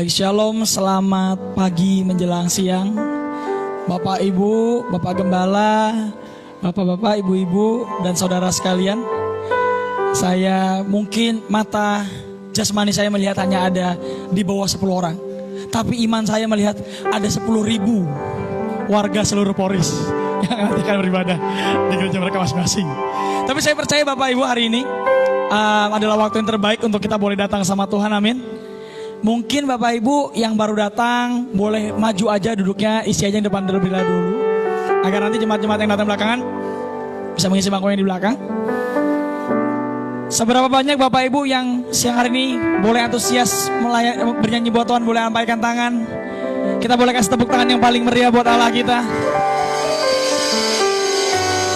Baik, shalom, selamat pagi menjelang siang. Bapak Ibu, Bapak Gembala, Bapak-bapak, Ibu-ibu, dan saudara sekalian. Saya mungkin mata jasmani saya melihat hanya ada di bawah 10 orang. Tapi iman saya melihat ada 10.000 warga seluruh Polres yang nanti akan beribadah di gereja mereka masing-masing. Tapi saya percaya Bapak Ibu hari ini adalah waktu yang terbaik untuk kita boleh datang sama Tuhan, amin. Mungkin Bapak Ibu yang baru datang boleh maju aja duduknya, isi aja yang depan terlebih dahulu, agar nanti jemaat-jemaat yang datang belakangan bisa mengisi bangku yang di belakang. Seberapa banyak Bapak Ibu yang siang hari ini boleh antusias bernyanyi buat Tuhan, boleh lambaikan tangan. Kita boleh kasih tepuk tangan yang paling meriah buat Allah kita.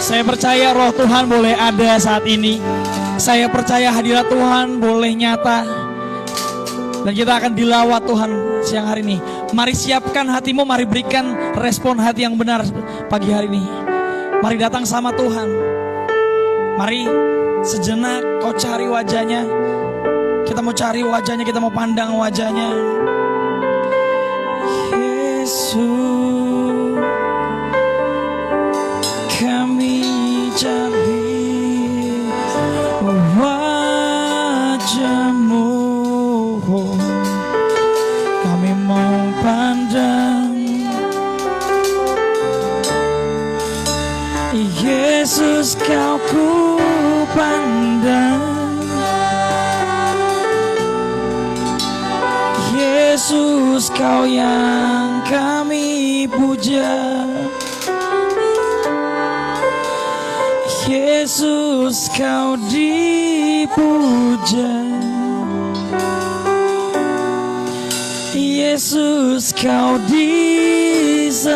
Saya percaya roh Tuhan boleh ada saat ini. Saya percaya hadirat Tuhan boleh nyata. Dan kita akan dilawat Tuhan siang hari ini. Mari siapkan hatimu, mari berikan respon hati yang benar pagi hari ini. Mari datang sama Tuhan. Mari sejenak kau cari wajahnya. Kita mau cari wajahnya, kita mau pandang wajahnya. Yesus, kami cari wajahmu. Kami mau pandang Yesus, kau ku pandang. Yesus, kau yang kami puja. Yesus, kau dipuja. Yesus, kau disembah.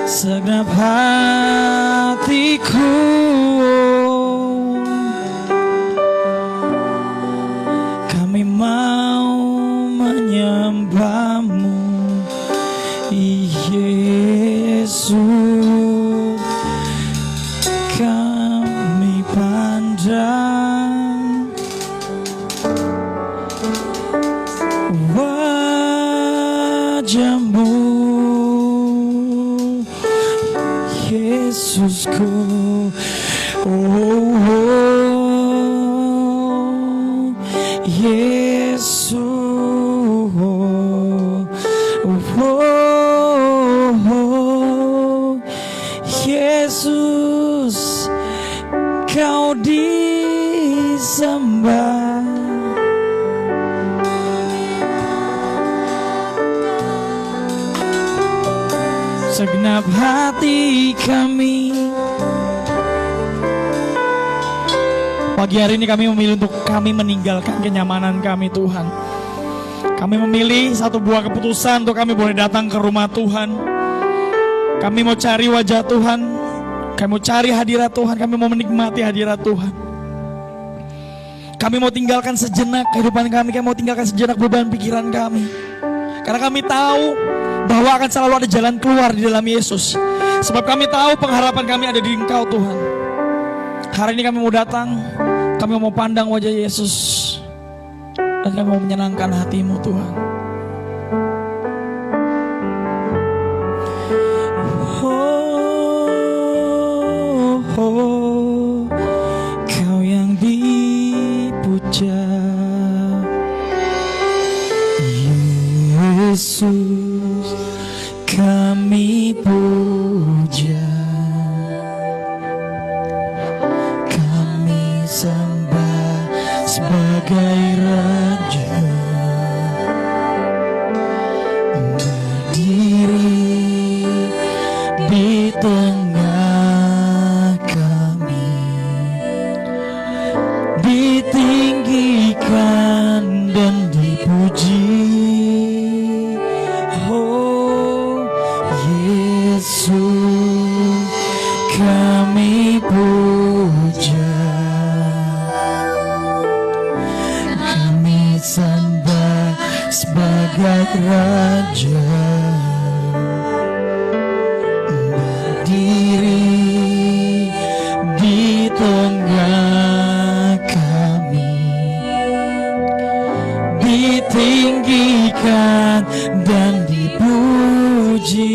Segenap hatiku kami mau menyembahmu, Yesus. Kami pandang wajahmu, Yesusku. Oh, oh, Yesus. Oh, oh, Yesus, kau disembah. Segenap hati kami. Pagi hari ini kami memilih untuk kami meninggalkan kenyamanan kami, Tuhan. Kami memilih satu buah keputusan untuk kami boleh datang ke rumah Tuhan. Kami mau cari wajah Tuhan. Kami mau cari hadirat Tuhan. Kami mau menikmati hadirat Tuhan. Kami mau tinggalkan sejenak kehidupan kami. Kami mau tinggalkan sejenak beban pikiran kami. Karena kami tahu bahwa akan selalu ada jalan keluar di dalam Yesus. Sebab kami tahu pengharapan kami ada di Engkau, Tuhan. Hari ini kami mau datang, kami mau pandang wajah Yesus, dan kami mau menyenangkan hati-Mu, Tuhan. Oh, oh, Kau yang dipuja, Yesus, kami puja, kami sembah sebagai Raja, berdiri di tengah kami, ditinggikan dan dipuji. Yesus, kami puja, kami sembah sebagai Raja, berdiri di tengah kami, ditinggikan dan dipuji.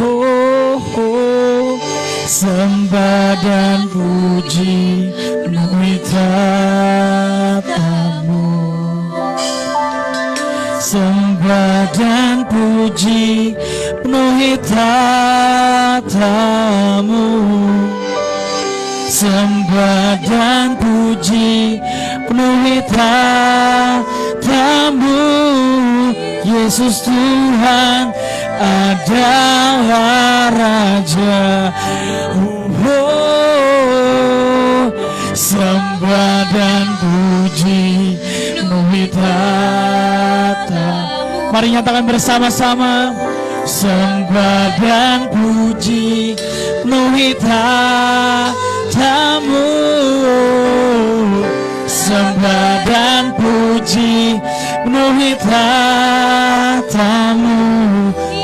Oh, oh, sembah dan puji penuhi tatamu. Sembah dan puji penuhi tatamu. Sembah dan puji penuhi tatamu. Yesus Tuhan adalah Raja. Oh, sembah dan puji penuhi tatamu. Mari nyatakan bersama-sama. Sembah dan puji penuhi tatamu. Sembah dan puji penuhi tatamu.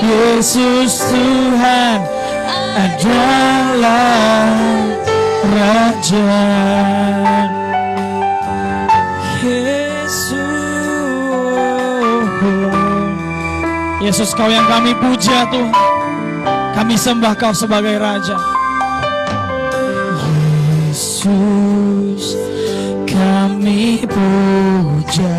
Yesus Tuhan adalah Raja. Yesus, Kau yang kami puja Tuhan. Kami sembah Kau sebagai Raja. Yesus, kami puja.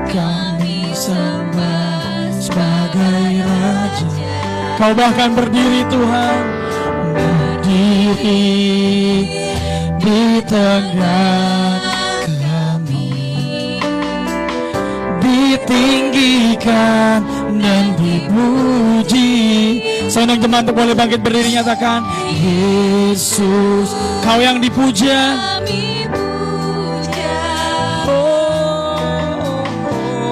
Kami sembah sebagai Raja. Kau bahkan berdiri Tuhan. Berdiri di tengah ditinggikan dan dipuji. Saya undang jemaat untuk boleh bangkit berdiri, nyatakan Yesus, Kau yang dipuja. Kami puja,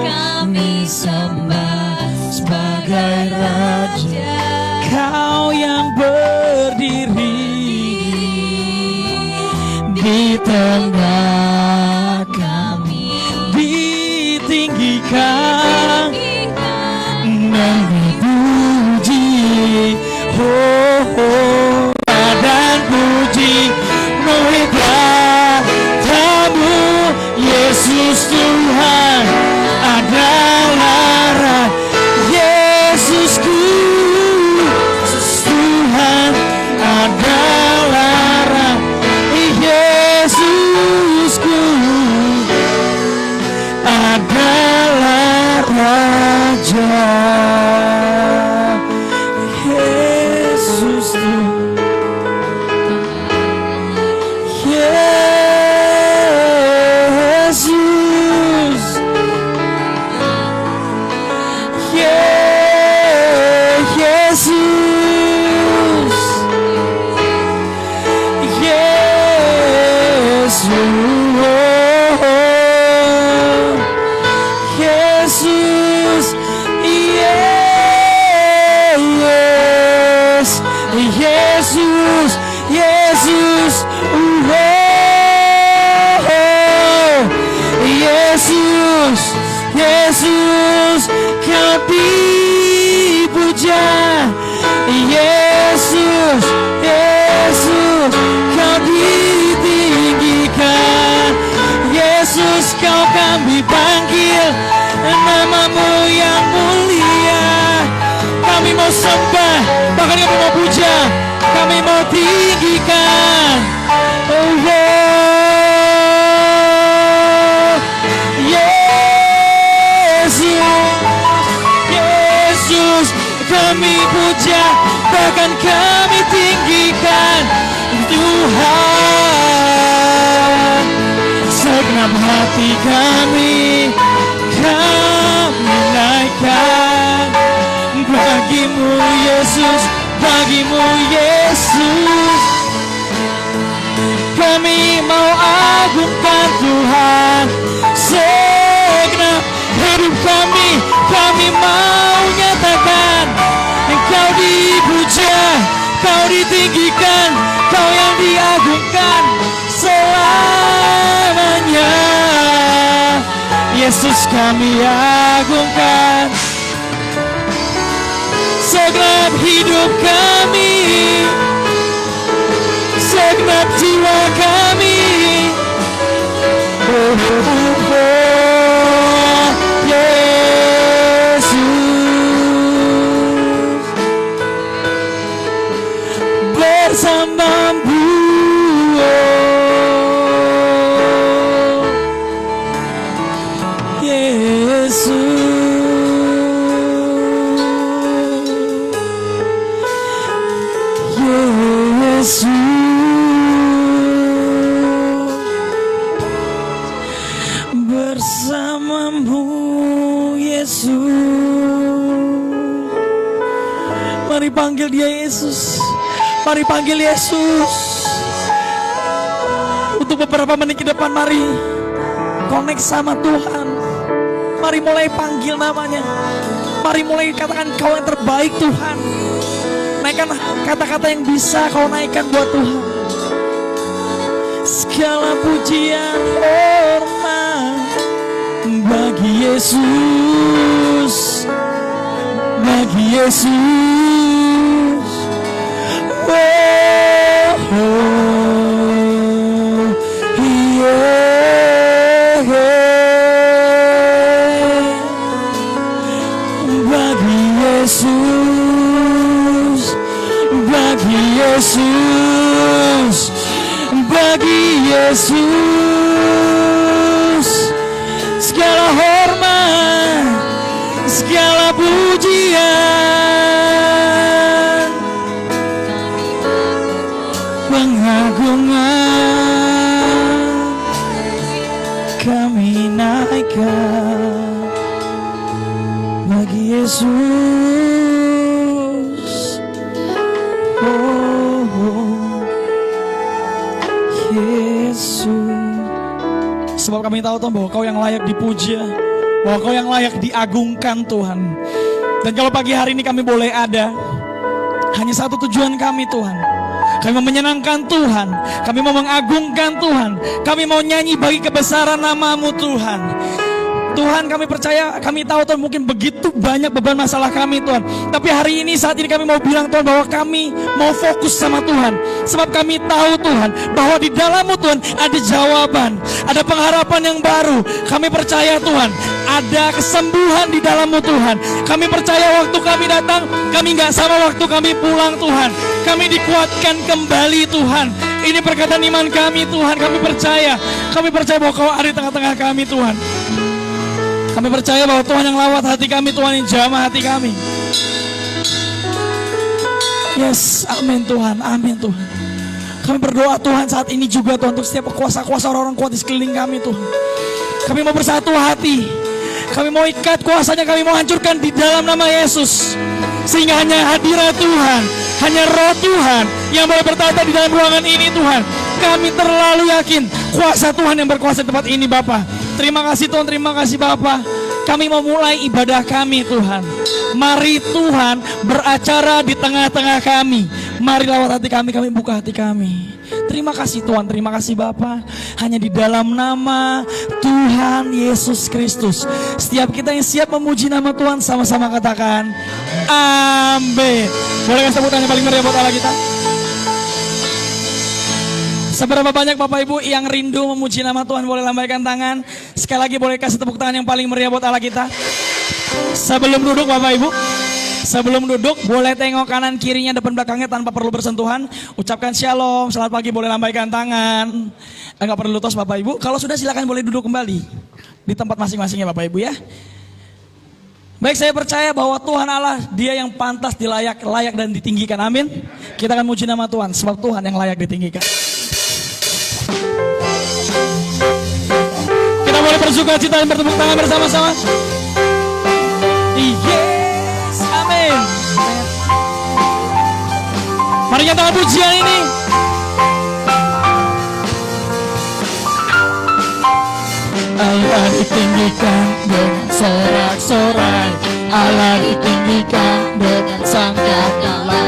Kami sembah sebagai Raja. Kau yang berdiri di tengah kami, ditinggikan dan dipuji. Oh, oh, dan puji penuhi tatamu. Yesus Tuhan adalah Raja. Yesusku, Yesus Tuhan adalah Raja. Yesusku adalah Raja. Yesus Tuhan, Yesus, Yesus, Yesus, Yesus, Yesus, Yesus, Yesus, Yesus, Kau dipuja. Yesus, Yesus, Kau ditinggikan. Yesus, Kau kami panggil nama-Mu yang mulia. Kami mau sembah, bahkan kami mau puja, kami mau tinggikan. Oh, Yesus, Yesus, kami puja, bahkan kami tinggikan. Tuhan, segenap hati kami naikkan. Bagimu Yesus, bagimu Yesus, kami mau agungkan Tuhan. Segenap hidup kami mau nyatakan Engkau dipuja, Kau ditinggikan, Kau yang diagungkan selamanya. Yesus, kami agungkan. Segenap hidup kami, segenap jiwa kami, oh, panggil dia Yesus. Mari panggil Yesus. Untuk beberapa menit ke depan mari connect sama Tuhan. Mari mulai panggil namanya. Mari mulai katakan kau yang terbaik Tuhan. Naikkan kata-kata yang bisa kau naikkan buat Tuhan. Segala pujian hormat bagi Yesus. Bagi Yesus. Oh, oh, yeah. Bagi Yesus. Bagi Yesus. Bagi Yesus segala hormat, segala pujian, pengagungan kami naikkan bagi Yesus. Oh, oh. Yesus. Sebab kami tahu Tuhan bahwa kau yang layak dipuja, bahwa kau yang layak diagungkan Tuhan. Dan kalau pagi hari ini kami boleh ada, hanya satu tujuan kami Tuhan. Kami mau menyenangkan Tuhan, kami mau mengagungkan Tuhan, kami mau nyanyi bagi kebesaran nama-Mu Tuhan. Tuhan, kami percaya, kami tahu Tuhan mungkin begitu banyak beban masalah kami Tuhan. Tapi hari ini, saat ini kami mau bilang Tuhan bahwa kami mau fokus sama Tuhan. Sebab kami tahu Tuhan bahwa di dalam-Mu Tuhan ada jawaban, ada pengharapan yang baru. Kami percaya Tuhan ada kesembuhan di dalam-Mu Tuhan. Kami percaya waktu kami datang, kami gak sama waktu kami pulang Tuhan. Kami dikuatkan kembali Tuhan. Ini perkataan iman kami Tuhan. Kami percaya bahwa Kau ada di tengah-tengah kami Tuhan. Kami percaya bahwa Tuhan yang lawat hati kami, Tuhan yang jamah hati kami. Yes, amin Tuhan, amin Tuhan. Kami berdoa Tuhan saat ini juga Tuhan untuk setiap kuasa-kuasa orang-orang kuat di sekeliling kami Tuhan. Kami mau bersatu hati. Kami mau ikat kuasanya, kami mau hancurkan di dalam nama Yesus. Sehingga hanya hadirat Tuhan, hanya roh Tuhan yang boleh bertata di dalam ruangan ini Tuhan. Kami terlalu yakin kuasa Tuhan yang berkuasa di tempat ini Bapa. Terima kasih Tuhan, terima kasih Bapa. Kami mau mulai ibadah kami Tuhan. Mari Tuhan beracara di tengah-tengah kami. Mari lawat hati kami buka hati kami. Terima kasih Tuhan, terima kasih Bapa. Hanya di dalam nama Tuhan Yesus Kristus. Setiap kita yang siap memuji nama Tuhan, sama-sama katakan amin. Boleh kasih tepuk tangan yang paling meriah buat Allah kita? Seberapa banyak Bapak Ibu yang rindu memuji nama Tuhan, boleh lambaikan tangan. Sekali lagi boleh kasih tepuk tangan yang paling meriah buat Allah kita. Sebelum duduk Bapak Ibu, sebelum duduk boleh tengok kanan kirinya depan belakangnya tanpa perlu bersentuhan. Ucapkan shalom, selamat pagi, boleh lambaikan tangan. Enggak perlu tos Bapak Ibu. Kalau sudah silakan boleh duduk kembali di tempat masing-masingnya Bapak Ibu ya. Baik, saya percaya bahwa Tuhan Allah Dia yang pantas layak dan ditinggikan. Amin. Kita akan muji nama Tuhan sebab Tuhan yang layak ditinggikan. Kita boleh bersuka cita dan bertepuk tangan bersama-sama. Yes, amin. Mari nyatakan pujian ini. Allah ditinggikan dengan sorak-sorai, Allah ditinggikan dengan sangkakala,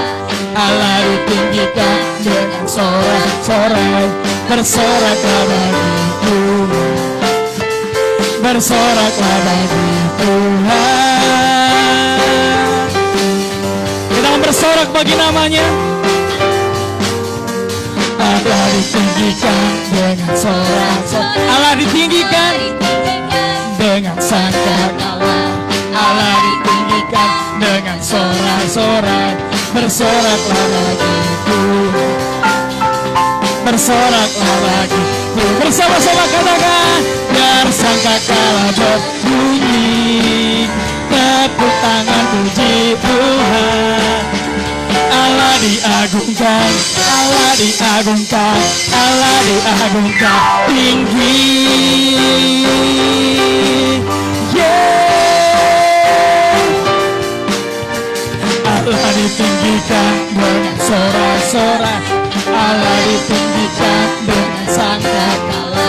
Allah ditinggikan dengan sorak-sorai. Bersoraklah bagiku, bersoraklah bagi Tuhan. Kita akan bersorak bagi namanya. Allah ditinggikan dengan sorak-sorai, Allah ditinggikan dengan sangkakala, Allah ditinggikan dengan sorak-sorai. Bersoraklah bagiku, bersoraklah lagi. Bersama-sama katakan, biar sangkakala berbunyi, tepuk tangan puji Tuhan. Allah diagungkan, Allah diagungkan, Allah diagungkan tinggi. Yeah. Allah ditinggikan dengan sorak-sorai, Allah ditinggikan dengan sangkakala,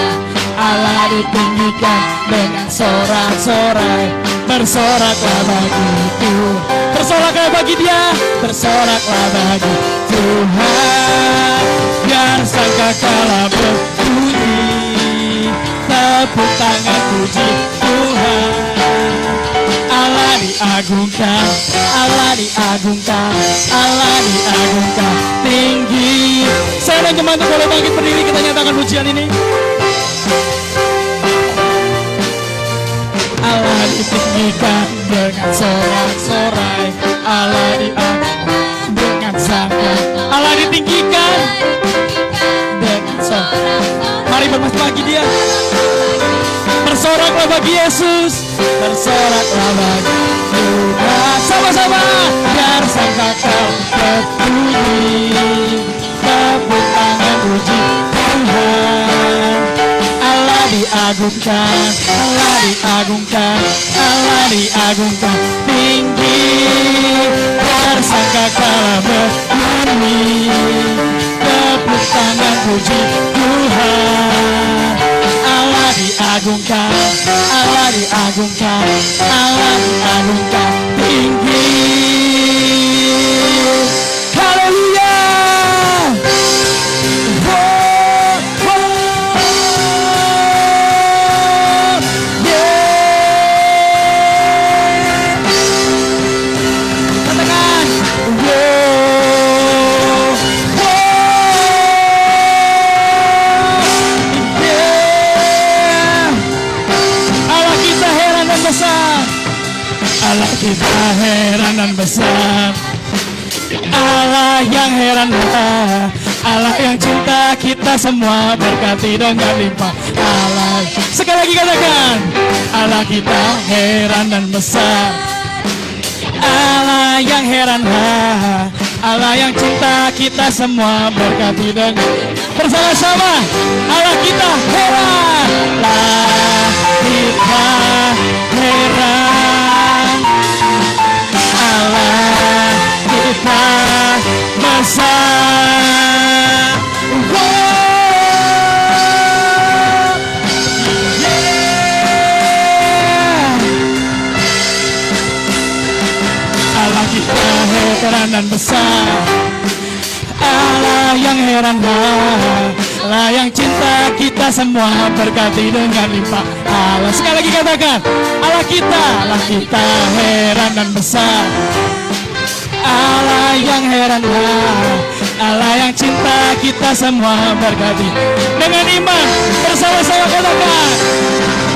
Allah ditinggikan dengan sorak-sorai. Bersoraklah bagi Tuhan, bersoraklah bagi Dia, bersoraklah bagi Tuhan. Biar sangkakala berbunyi, tepuk tangan puji Tuhan. Allah diagungkan, Allah diagungkan, Allah diagungkan tinggi. Saya dan jemaat boleh bangkit berdiri, kita nyatakan pujian ini. Allah ditinggikan dengan sorak-sorai, Allah diagungkan dengan sangka, Allah ditinggikan dengan sorak. Mari bermasuk bagi Dia, bersoraklah bagi Yesus, bersoraklah bagi Tuhan. Sama-sama, biar sangkakala berbunyi, tepuk tangan puji Tuhan. Allah diagungkan, Allah diagungkan, Allah diagungkan tinggi. Biar sangkakala berbunyi, tepuk tangan puji Tuhan. Allah diagungkan, Allah diagungkan, Allah diagungkan tinggi. Haleluya. Allah kita heran dan besar, Allah yang heran, Allah yang cinta kita semua, berkati dengan limpah. Allah, sekali lagi katakan, Allah kita heran dan besar, Allah yang heran, Allah yang cinta kita semua, berkati dengan bersama-sama. Allah kita heran, Allah kita heran, Allah kita besar. Allah kita heran dan besar, Allah yang heran, Allah yang cinta kita semua, berkati dengan limpah. Allah, sekali lagi katakan, Allah kita heran dan besar, Allah yang heran, Allah yang cinta kita semua, berkati dengan iman. Bersama-sama katakan,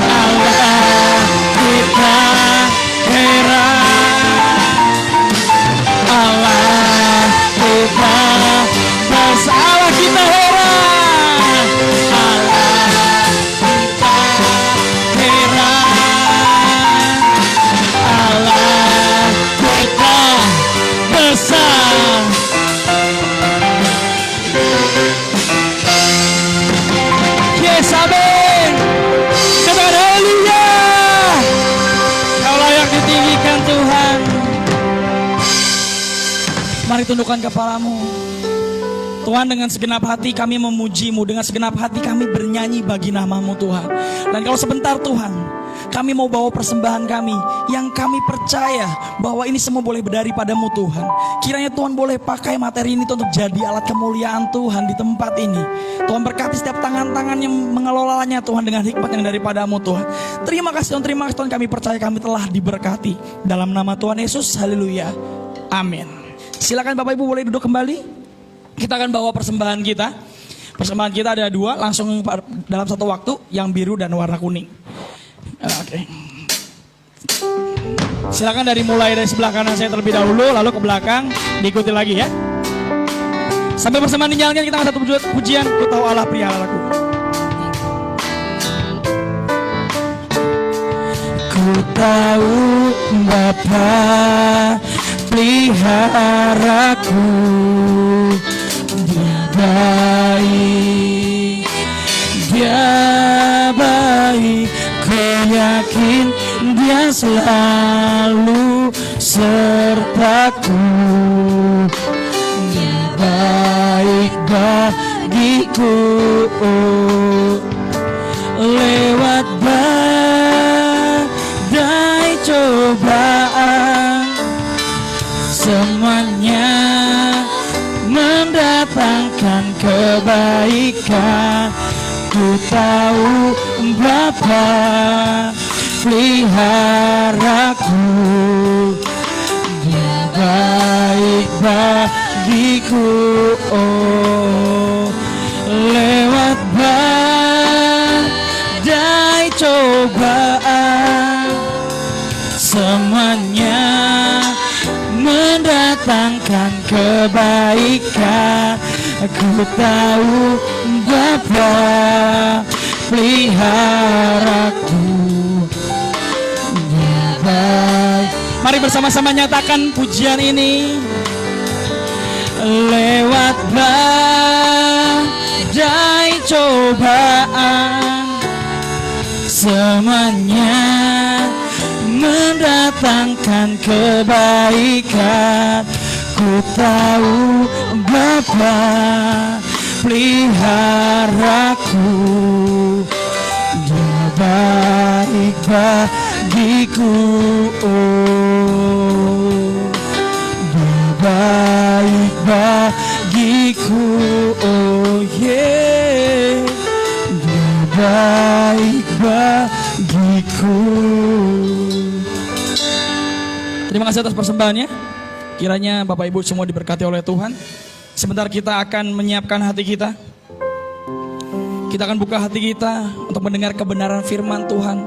Allah kita heran, Allah kita besar, Allah kita heran, Allah kita heran, Allah kita besar. Yes, amin. Katakan haleluya. Kaulah yang ditinggikan Tuhan. Mari tundukkan kepalamu. Tuhan, dengan segenap hati kami memuji-Mu, dengan segenap hati kami bernyanyi bagi nama-Mu Tuhan. Dan kalau sebentar Tuhan, kami mau bawa persembahan kami yang kami percaya bahwa ini semua boleh daripada-Mu Tuhan. Kiranya Tuhan boleh pakai materi ini untuk jadi alat kemuliaan Tuhan di tempat ini. Tuhan berkati setiap tangan-tangan yang mengelolanya Tuhan dengan hikmat yang daripada-Mu Tuhan. Terima kasih Tuhan, kami percaya kami telah diberkati. Dalam nama Tuhan Yesus, haleluya, amin. Silakan Bapak Ibu boleh duduk kembali. Kita akan bawa persembahan kita. Persembahan kita ada dua, langsung dalam satu waktu, yang biru dan warna kuning. Oke. Silakan mulai dari sebelah kanan saya terlebih dahulu, lalu ke belakang, diikuti lagi ya. Sambil persembahan dijalankan, kita akan satu pujian, Ku tahu Allah pria aku. Ku tahu Bapa peliharaku, Dia baik, ku yakin Dia selalu sertaku. Dia baik bagiku. Lewat badai cobaan, semuanya mendatangkan kebaikan. Ku tahu Bapa peliharaku. Dia baik bagiku. Lewat badai cobaan, semuanya mendatangkan kebaikan. Aku tahu Bapa peliharaku. Dia baik. Mari bersama-sama nyatakan pujian ini. Lewat badai cobaan, semuanya mendatangkan kebaikan. Ku tahu Bapa peliharaku. Dia baik bagiku. Dia baik bagiku. Oh yeah. Dia baik bagiku. Terima kasih atas persembahannya. Kiranya Bapak Ibu semua diberkati oleh Tuhan. Sebentar kita akan menyiapkan hati kita. Kita akan buka hati kita untuk mendengar kebenaran firman Tuhan.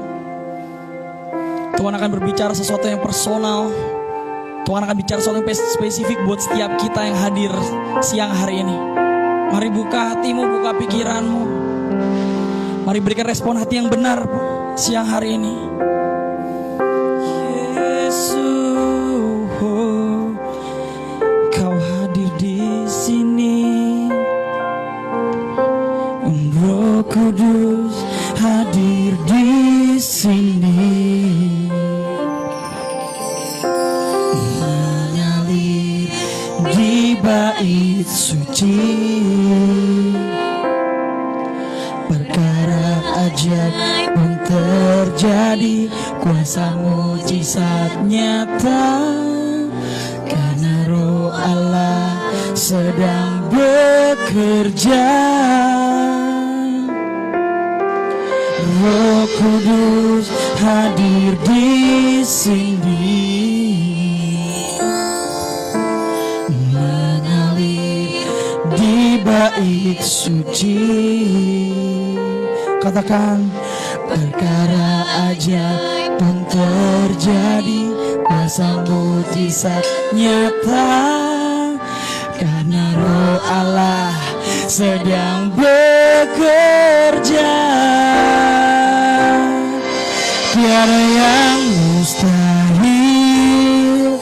Tuhan akan berbicara sesuatu yang personal. Tuhan akan bicara sesuatu yang spesifik buat setiap kita yang hadir siang hari ini. Mari buka hatimu, buka pikiranmu. Mari berikan respon hati yang benar siang hari ini. Yesus, Kau hadir di sini. Roh Kudus hadir di sini. Mengalir di bait suci. Perkara ajaib pun terjadi, kuasa mujizat nyata. Karena Roh Allah sedang bekerja. Roh Kudus hadir di sini. Mengalir di bait suci. Katakan, perkara ajaib pun terjadi, kuasa mujizat nyata. Karena Roh Allah sedang bekerja. Tiada yang mustahil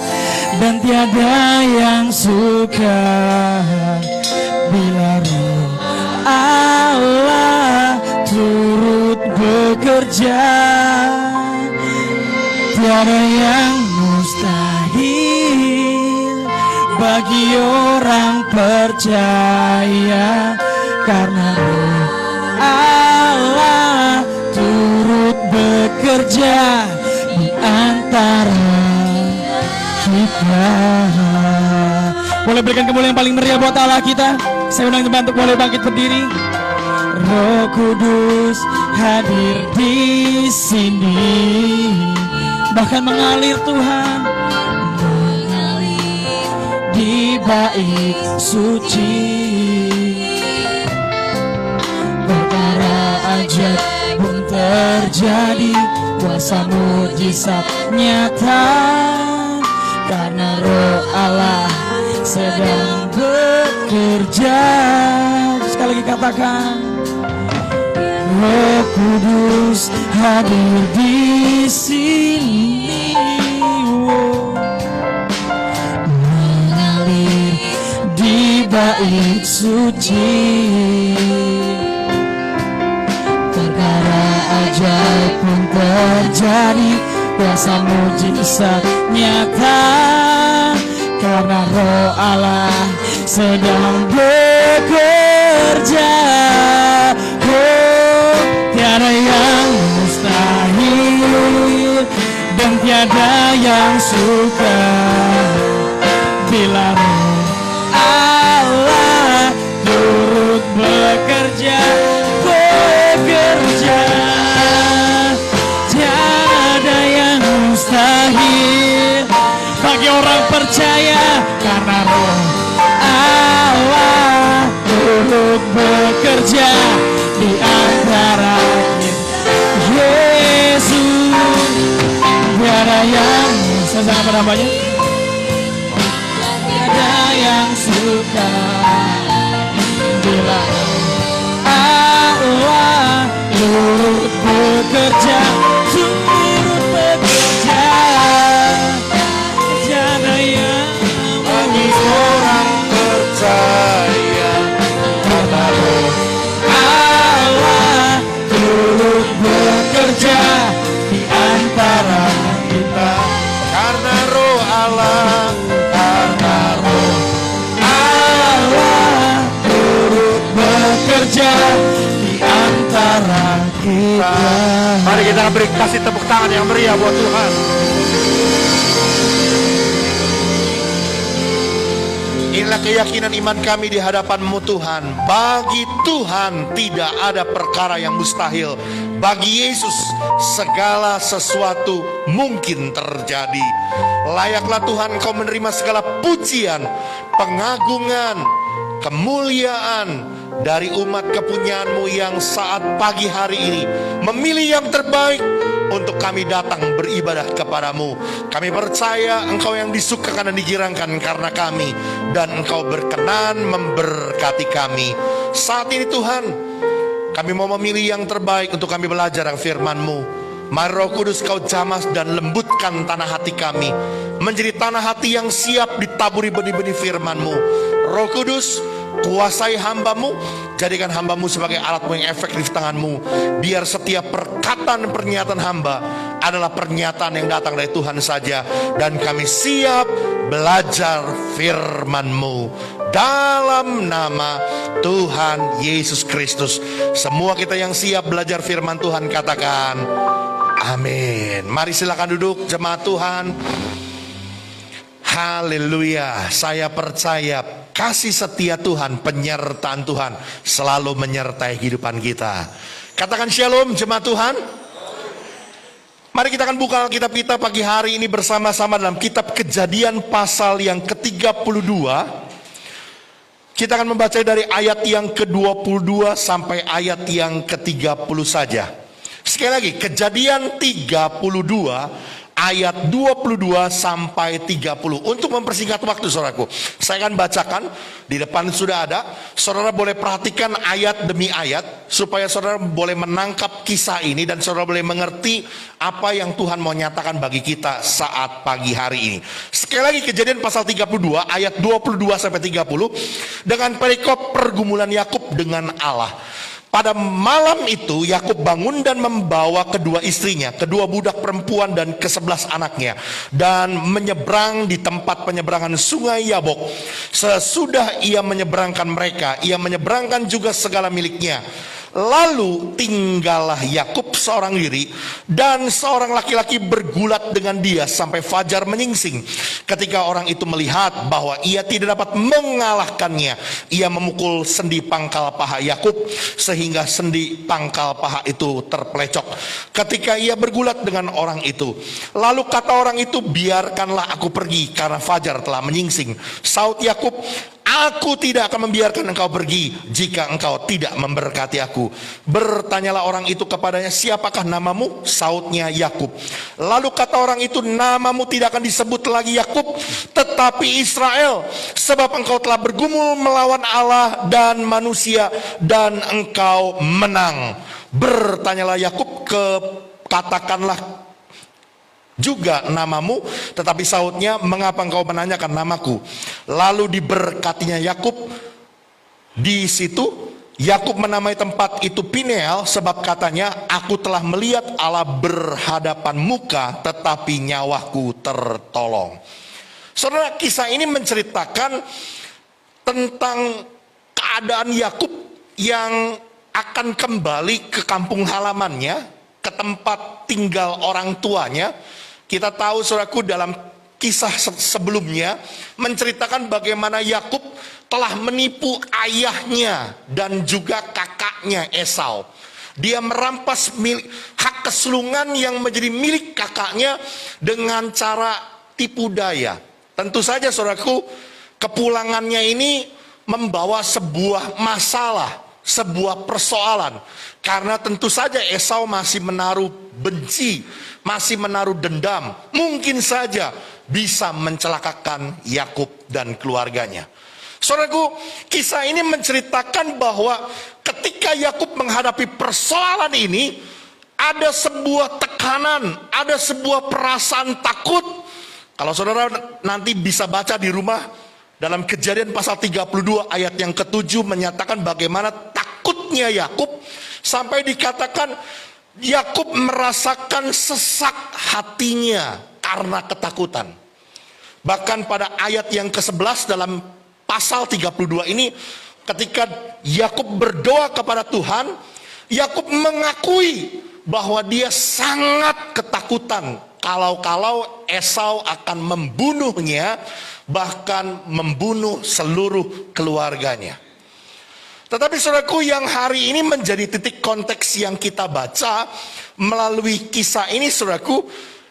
dan tiada yang sukar bila Roh Allah turut bekerja. Tiada yang mustahil bagi orang percaya, karena Roh Allah turut bekerja di antara kita. Boleh berikan kemuliaan yang paling meriah buat Allah kita. Saya undang teman untuk boleh bangkit berdiri. Roh Kudus hadir di sini, bahkan mengalir Tuhan, mengalir di bait suci. Perkara ajaib pun terjadi, kuasa mujizat nyata. Karena Roh Allah sedang bekerja. Sekali lagi katakan, Roh Kudus hadir di sini. Mengalir di bait suci. Perkara ajaib pun terjadi, kuasa mujizat nyata, karena Roh Allah sedang bekerja. Oh, tiada yang mustahil dan tiada yang suka bila Roh Allah turut bekerja. Tiada yang mustahil bagi orang percaya, karena Roh Allah turut bekerja di antara kita. Yesus, tiada yang sesama namanya, tiada yang suka bila Allah turut bekerja, turut bekerja. Tiada yang bagi orang percaya, karena Roh Allah turut bekerja di antara kita. karena Roh Allah, karena Roh Allah turut bekerja di antara kita. Mari kita beri kasih tepuk tangan yang meriah buat Tuhan. Inilah keyakinan iman kami di hadapan-Mu Tuhan. Bagi Tuhan tidak ada perkara yang mustahil. Bagi Yesus segala sesuatu mungkin terjadi. Layaklah Tuhan Engkau menerima segala pujian, pengagungan, kemuliaan dari umat kepunyaan-Mu yang saat pagi hari ini memilih yang terbaik untuk kami datang beribadah kepadamu. Kami percaya Engkau yang disukakan dan digirangkan karena kami, dan Engkau berkenan memberkati kami. Saat ini Tuhan, kami mau memilih yang terbaik untuk kami belajar yang firman-Mu. Mari Roh Kudus Kau jamah dan lembutkan tanah hati kami menjadi tanah hati yang siap ditaburi benih-benih firman-Mu. Roh Kudus, kuasai hamba-Mu, jadikan hamba-Mu sebagai alat-Mu yang efektif tangan-Mu. Biar setiap perkataan pernyataan hamba adalah pernyataan yang datang dari Tuhan saja, dan kami siap belajar firman-Mu dalam nama Tuhan Yesus Kristus. Semua kita yang siap belajar firman Tuhan katakan amin. Mari silakan duduk jemaat Tuhan. Haleluya. Saya percaya kasih setia Tuhan, penyertaan Tuhan selalu menyertai kehidupan kita. Katakan shalom jemaat Tuhan. Mari kita akan buka Alkitab kita pagi hari ini bersama-sama dalam kitab Kejadian pasal yang ke-32. Kita akan membaca dari ayat yang ke-22 sampai ayat yang ke-30 saja. Sekali lagi, Kejadian 32 ayat 22 sampai 30. Untuk mempersingkat waktu saudaraku, saya akan bacakan. Di depan sudah ada. Saudara boleh perhatikan ayat demi ayat supaya saudara boleh menangkap kisah ini dan saudara boleh mengerti apa yang Tuhan mau nyatakan bagi kita saat pagi hari ini. Sekali lagi, Kejadian pasal 32 ayat 22 sampai 30 dengan perikop pergumulan Yakub dengan Allah. Pada malam itu Yakub bangun dan membawa kedua istrinya, kedua budak perempuan dan ke-11 anaknya, dan menyeberang di tempat penyeberangan sungai Yabok. Sesudah ia menyeberangkan mereka, ia menyeberangkan juga segala miliknya. Lalu tinggallah Yakub seorang diri, dan seorang laki-laki bergulat dengan dia sampai fajar menyingsing. Ketika orang itu melihat bahwa ia tidak dapat mengalahkannya, ia memukul sendi pangkal paha Yakub sehingga sendi pangkal paha itu terpelecok. Ketika ia bergulat dengan orang itu, lalu kata orang itu, biarkanlah aku pergi karena fajar telah menyingsing. Saud Yakub, aku tidak akan membiarkan engkau pergi jika engkau tidak memberkati aku. Bertanyalah orang itu kepadanya, siapakah namamu? Saudnya Yakub. Lalu kata orang itu, namamu tidak akan disebut lagi Yakub, tetapi Israel, sebab engkau telah bergumul melawan Allah dan manusia, dan engkau menang. Bertanyalah Yakub, katakanlah juga namamu, tetapi Saudnya, mengapa engkau menanyakan namaku? Lalu diberkatinya Yakub di situ Yakub menamai tempat itu Peniel sebab katanya, aku telah melihat Allah berhadapan muka tetapi nyawaku tertolong. Saudara, kisah ini menceritakan tentang keadaan Yakub yang akan kembali ke kampung halamannya, ke tempat tinggal orang tuanya. Kita tahu saudaraku dalam kisah sebelumnya menceritakan bagaimana Yakub telah menipu ayahnya dan juga kakaknya Esau. Dia merampas hak kesulungan yang menjadi milik kakaknya dengan cara tipu daya. Tentu saja saudaraku, kepulangannya ini membawa sebuah masalah, sebuah persoalan. Karena tentu saja Esau masih menaruh benci, masih menaruh dendam. Mungkin saja bisa mencelakakan Yakub dan keluarganya. Saudaraku, kisah ini menceritakan bahwa ketika Yakub menghadapi persoalan ini, ada sebuah tekanan, ada sebuah perasaan takut. Kalau saudara nanti bisa baca di rumah, dalam Kejadian pasal 32 ayat yang ke-7 menyatakan bagaimana takutnya Yakub, sampai dikatakan Yakub merasakan sesak hatinya karena ketakutan. Bahkan pada ayat yang ke-11 dalam pasal 32 ini, ketika Yakub berdoa kepada Tuhan, Yakub mengakui bahwa dia sangat ketakutan kalau Esau akan membunuhnya, bahkan membunuh seluruh keluarganya. Tetapi saudaraku, yang hari ini menjadi titik konteks yang kita baca melalui kisah ini, saudaraku,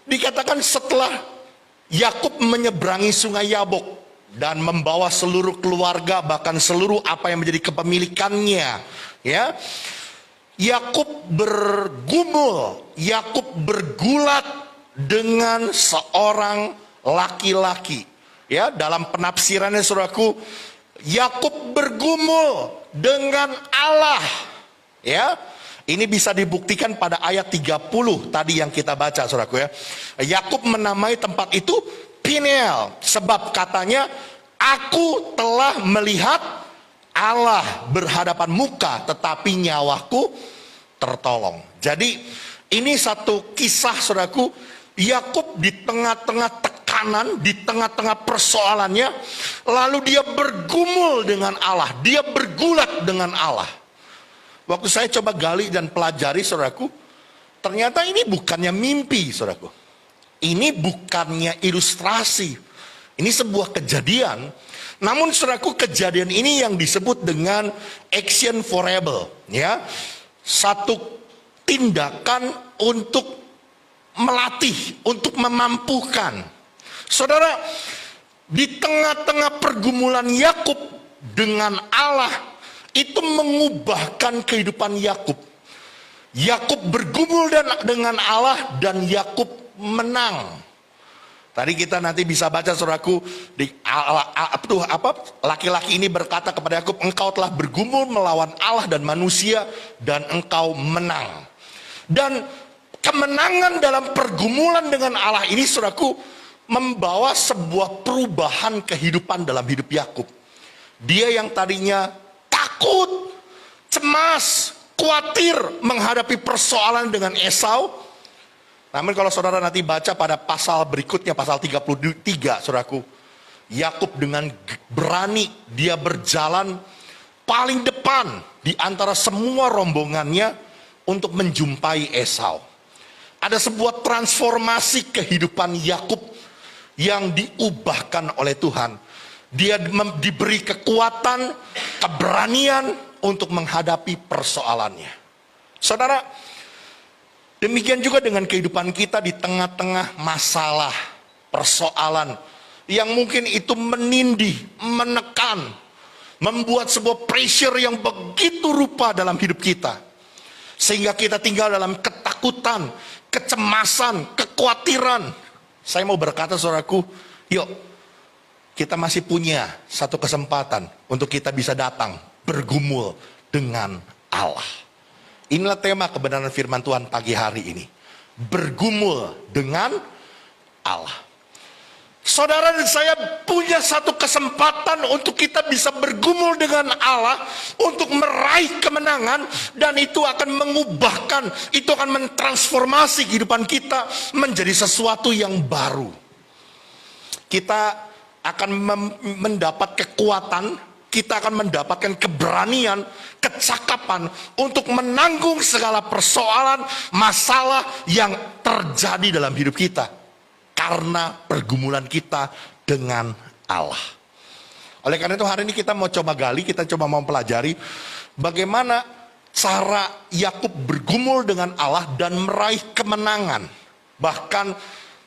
dikatakan setelah Yakub menyeberangi sungai Yabok dan membawa seluruh keluarga, bahkan seluruh apa yang menjadi kepemilikannya, ya, Yakub bergumul, Yakub bergulat dengan seorang laki-laki. Ya, dalam penafsirannya saudaraku, Yakub bergumul dengan Allah. Ya, ini bisa dibuktikan pada ayat 30 tadi yang kita baca saudaraku ya. Yakub menamai tempat itu Peniel sebab katanya, aku telah melihat Allah berhadapan muka tetapi nyawaku tertolong. Jadi ini satu kisah saudaraku, Yakub di tengah-tengah tekanan, di tengah-tengah persoalannya, lalu dia bergumul dengan Allah, dia bergulat dengan Allah. Waktu saya coba gali dan pelajari saudaraku, ternyata ini bukannya mimpi saudaraku. Ini bukannya ilustrasi, ini sebuah kejadian. Namun saudaraku, kejadian ini yang disebut dengan action forever, ya, satu tindakan untuk melatih, untuk memampukan. Saudara, di tengah-tengah pergumulan Yakub dengan Allah, itu mengubahkan kehidupan Yakub. Yakub bergumul dengan Allah dan Yakub menang. Tadi kita nanti bisa baca saudaraku, laki-laki ini berkata kepada Yakub, engkau telah bergumul melawan Allah dan manusia dan engkau menang. Dan kemenangan dalam pergumulan dengan Allah ini saudaraku membawa sebuah perubahan kehidupan dalam hidup Yakub. Dia yang tadinya takut, cemas, khawatir menghadapi persoalan dengan Esau. Namun kalau saudara nanti baca pada pasal berikutnya, pasal 33 saudaraku, Yakub dengan berani dia berjalan paling depan di antara semua rombongannya untuk menjumpai Esau. Ada sebuah transformasi kehidupan Yakub yang diubahkan oleh Tuhan. Dia diberi kekuatan, keberanian untuk menghadapi persoalannya. Saudara, demikian juga dengan kehidupan kita di tengah-tengah masalah, persoalan yang mungkin itu menindih, menekan, membuat sebuah pressure yang begitu rupa dalam hidup kita. Sehingga kita tinggal dalam ketakutan, kecemasan, kekhawatiran. Saya mau berkata saudaraku, yuk kita masih punya satu kesempatan untuk kita bisa datang bergumul dengan Allah. Inilah tema kebenaran firman Tuhan pagi hari ini. Bergumul dengan Allah. Saudara dan saya punya satu kesempatan untuk kita bisa bergumul dengan Allah, untuk meraih kemenangan, dan itu akan mengubahkan, itu akan mentransformasi kehidupan kita menjadi sesuatu yang baru. Kita akan mendapat kekuatan, kita akan mendapatkan keberanian, kecakapan untuk menanggung segala persoalan, masalah yang terjadi dalam hidup kita. Karena pergumulan kita dengan Allah. Oleh karena itu hari ini kita mau coba gali, kita coba mau pelajari bagaimana cara Yakub bergumul dengan Allah dan meraih kemenangan. Bahkan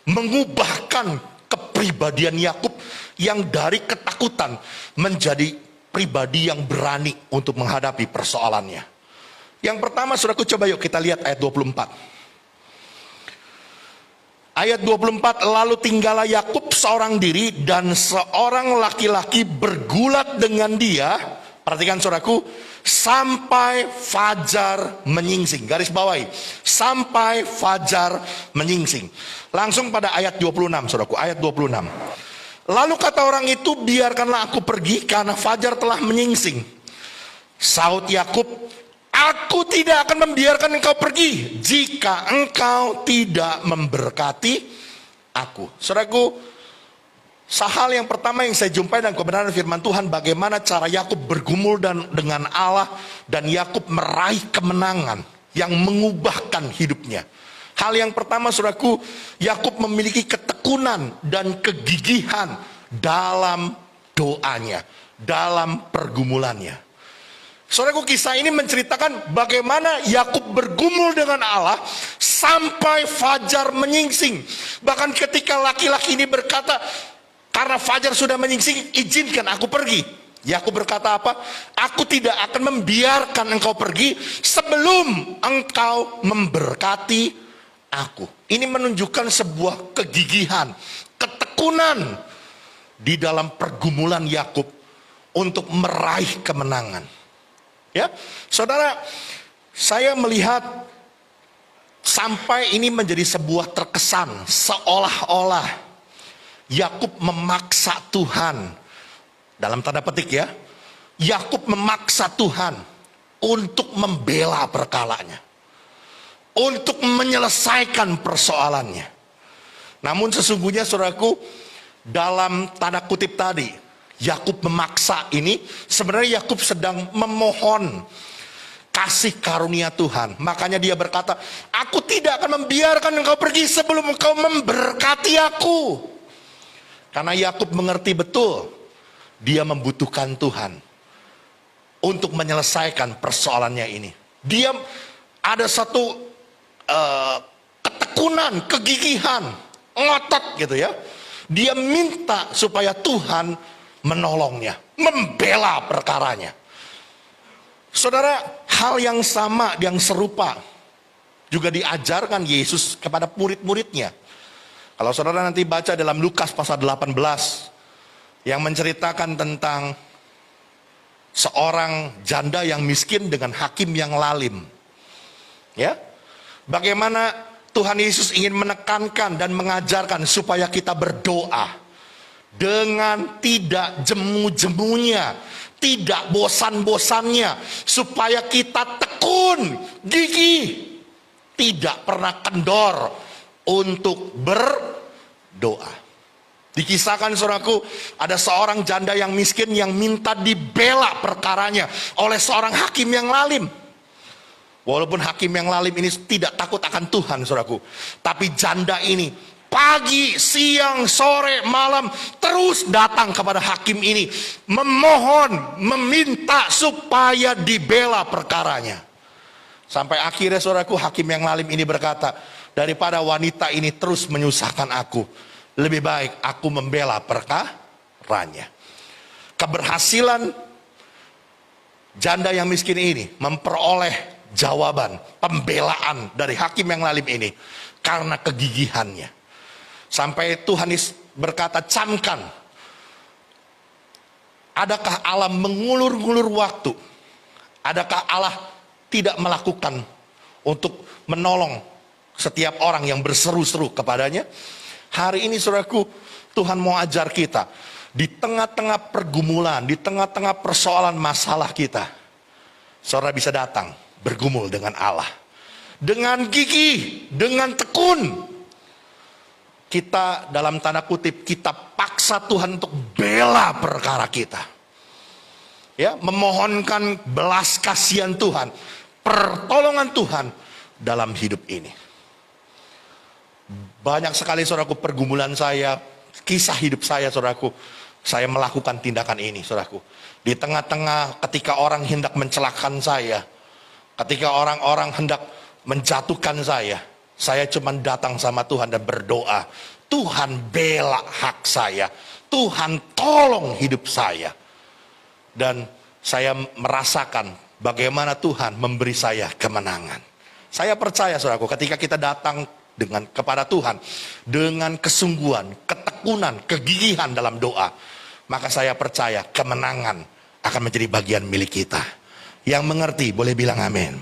mengubahkan kepribadian Yakub yang dari ketakutan menjadi pribadi yang berani untuk menghadapi persoalannya. Yang pertama, saudaraku, coba yuk kita lihat ayat 24. Ayat 24, lalu tinggallah Yakub seorang diri dan seorang laki-laki bergulat dengan dia. Perhatikan saudaraku, sampai fajar menyingsing. Garis bawahi, sampai fajar menyingsing. Langsung pada ayat 26 saudaraku, ayat 26. Lalu kata orang itu, biarkanlah aku pergi karena fajar telah menyingsing. Sahut Yakub, aku tidak akan membiarkan engkau pergi jika engkau tidak memberkati aku. Saudaraku, hal yang pertama yang saya jumpai dalam kebenaran firman Tuhan, bagaimana cara Yakub bergumul dengan Allah, dan Yakub meraih kemenangan yang mengubahkan hidupnya. Hal yang pertama, saudaraku, Yakub memiliki ketekunan dan kegigihan dalam doanya, dalam pergumulannya. Saudaraku, kisah ini menceritakan bagaimana Yakub bergumul dengan Allah sampai fajar menyingsing. Bahkan ketika laki-laki ini berkata, karena fajar sudah menyingsing, izinkan aku pergi. Yakub berkata apa? Aku tidak akan membiarkan engkau pergi sebelum engkau memberkati aku. Ini menunjukkan sebuah kegigihan, ketekunan di dalam pergumulan Yakub untuk meraih kemenangan. Ya, saudara, saya melihat sampai ini menjadi sebuah terkesan seolah-olah Yakub memaksa Tuhan, dalam tanda petik ya, Yakub memaksa Tuhan untuk membela perkalanya, untuk menyelesaikan persoalannya. Namun sesungguhnya saudaraku, dalam tanda kutip tadi, Yakub memaksa ini, sebenarnya Yakub sedang memohon kasih karunia Tuhan. Makanya dia berkata, aku tidak akan membiarkan engkau pergi sebelum engkau memberkati aku. Karena Yakub mengerti betul, dia membutuhkan Tuhan untuk menyelesaikan persoalannya ini. Dia ada satu ketekunan, kegigihan, ngotot gitu ya. Dia minta supaya Tuhan menolongnya, membela perkaranya. Saudara, hal yang sama, yang serupa juga diajarkan Yesus kepada murid-muridnya. Kalau saudara nanti baca dalam Lukas pasal 18 yang menceritakan tentang seorang janda yang miskin dengan hakim yang lalim. Ya. Bagaimana Tuhan Yesus ingin menekankan dan mengajarkan supaya kita berdoa dengan tidak jemu-jemunya, tidak bosan-bosannya, supaya kita tekun, gigih, tidak pernah kendor untuk berdoa. Dikisahkan saudaraku, ada seorang janda yang miskin yang minta dibela perkaranya oleh seorang hakim yang lalim. Walaupun hakim yang lalim ini tidak takut akan Tuhan saudaraku, tapi janda ini pagi, siang, sore, malam terus datang kepada hakim ini, memohon, meminta supaya dibela perkaranya. Sampai akhirnya saudaraku, hakim yang lalim ini berkata, daripada wanita ini terus menyusahkan aku, lebih baik aku membela perkaranya. Keberhasilan janda yang miskin ini memperoleh jawaban, pembelaan dari hakim yang lalim ini karena kegigihannya. Sampai Tuhan berkata, camkan, adakah Allah mengulur-ngulur waktu? Adakah Allah tidak melakukan untuk menolong setiap orang yang berseru-seru kepadanya? Hari ini saudaraku, Tuhan mau ajar kita. Di tengah-tengah pergumulan, di tengah-tengah persoalan masalah kita, saudara bisa datang bergumul dengan Allah. Dengan gigih, dengan tekun. Kita dalam tanda kutip, kita paksa Tuhan untuk bela perkara kita. Ya, memohonkan belas kasihan Tuhan, pertolongan Tuhan dalam hidup ini. Banyak sekali saudaraku pergumulan saya, kisah hidup saya saudaraku, saya melakukan tindakan ini saudaraku. Di tengah-tengah ketika orang hendak mencelakakan saya, ketika orang-orang hendak menjatuhkan saya cuma datang sama Tuhan dan berdoa, Tuhan bela hak saya, Tuhan tolong hidup saya. Dan saya merasakan bagaimana Tuhan memberi saya kemenangan. Saya percaya saudaraku, ketika kita datang kepada Tuhan dengan kesungguhan, ketekunan, kegigihan dalam doa, maka saya percaya kemenangan akan menjadi bagian milik kita. Yang mengerti boleh bilang amin.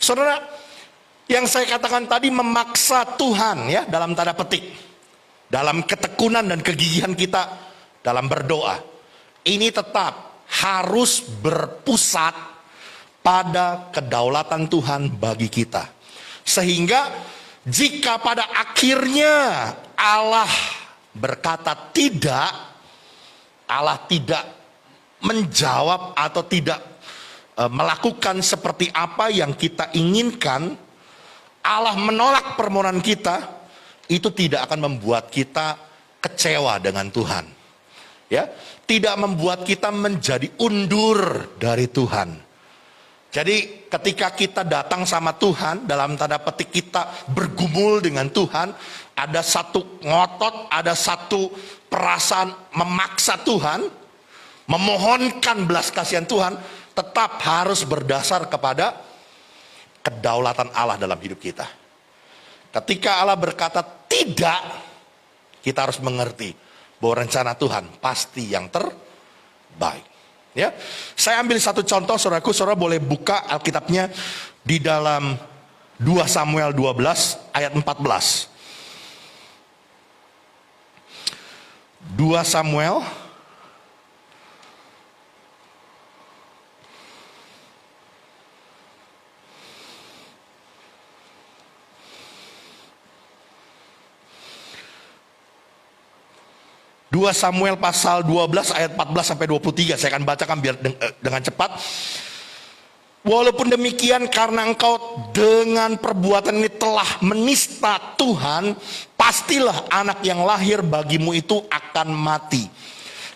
Saudara, yang saya katakan tadi memaksa Tuhan ya, dalam tanda petik, dalam ketekunan dan kegigihan kita dalam berdoa, ini tetap harus berpusat pada kedaulatan Tuhan bagi kita. Sehingga jika pada akhirnya Allah berkata tidak, Allah tidak menjawab atau tidak melakukan seperti apa yang kita inginkan, Allah menolak permohonan kita, itu tidak akan membuat kita kecewa dengan Tuhan. Ya, tidak membuat kita menjadi undur dari Tuhan. Jadi ketika kita datang sama Tuhan, dalam tanda petik kita bergumul dengan Tuhan, ada satu ngotot, ada satu perasaan memaksa Tuhan, memohonkan belas kasihan Tuhan, tetap harus berdasar kepada kedaulatan Allah dalam hidup kita. Ketika Allah berkata tidak, kita harus mengerti bahwa rencana Tuhan pasti yang terbaik. Ya, saya ambil satu contoh, saudaraku, saudara boleh buka Alkitabnya di dalam 2 Samuel 12 ayat 14. 2 Samuel 2 Samuel pasal 12 ayat 14 sampai 23. Saya akan bacakan biar dengan cepat. Walaupun demikian, karena engkau dengan perbuatan ini telah menista Tuhan, pastilah anak yang lahir bagimu itu akan mati.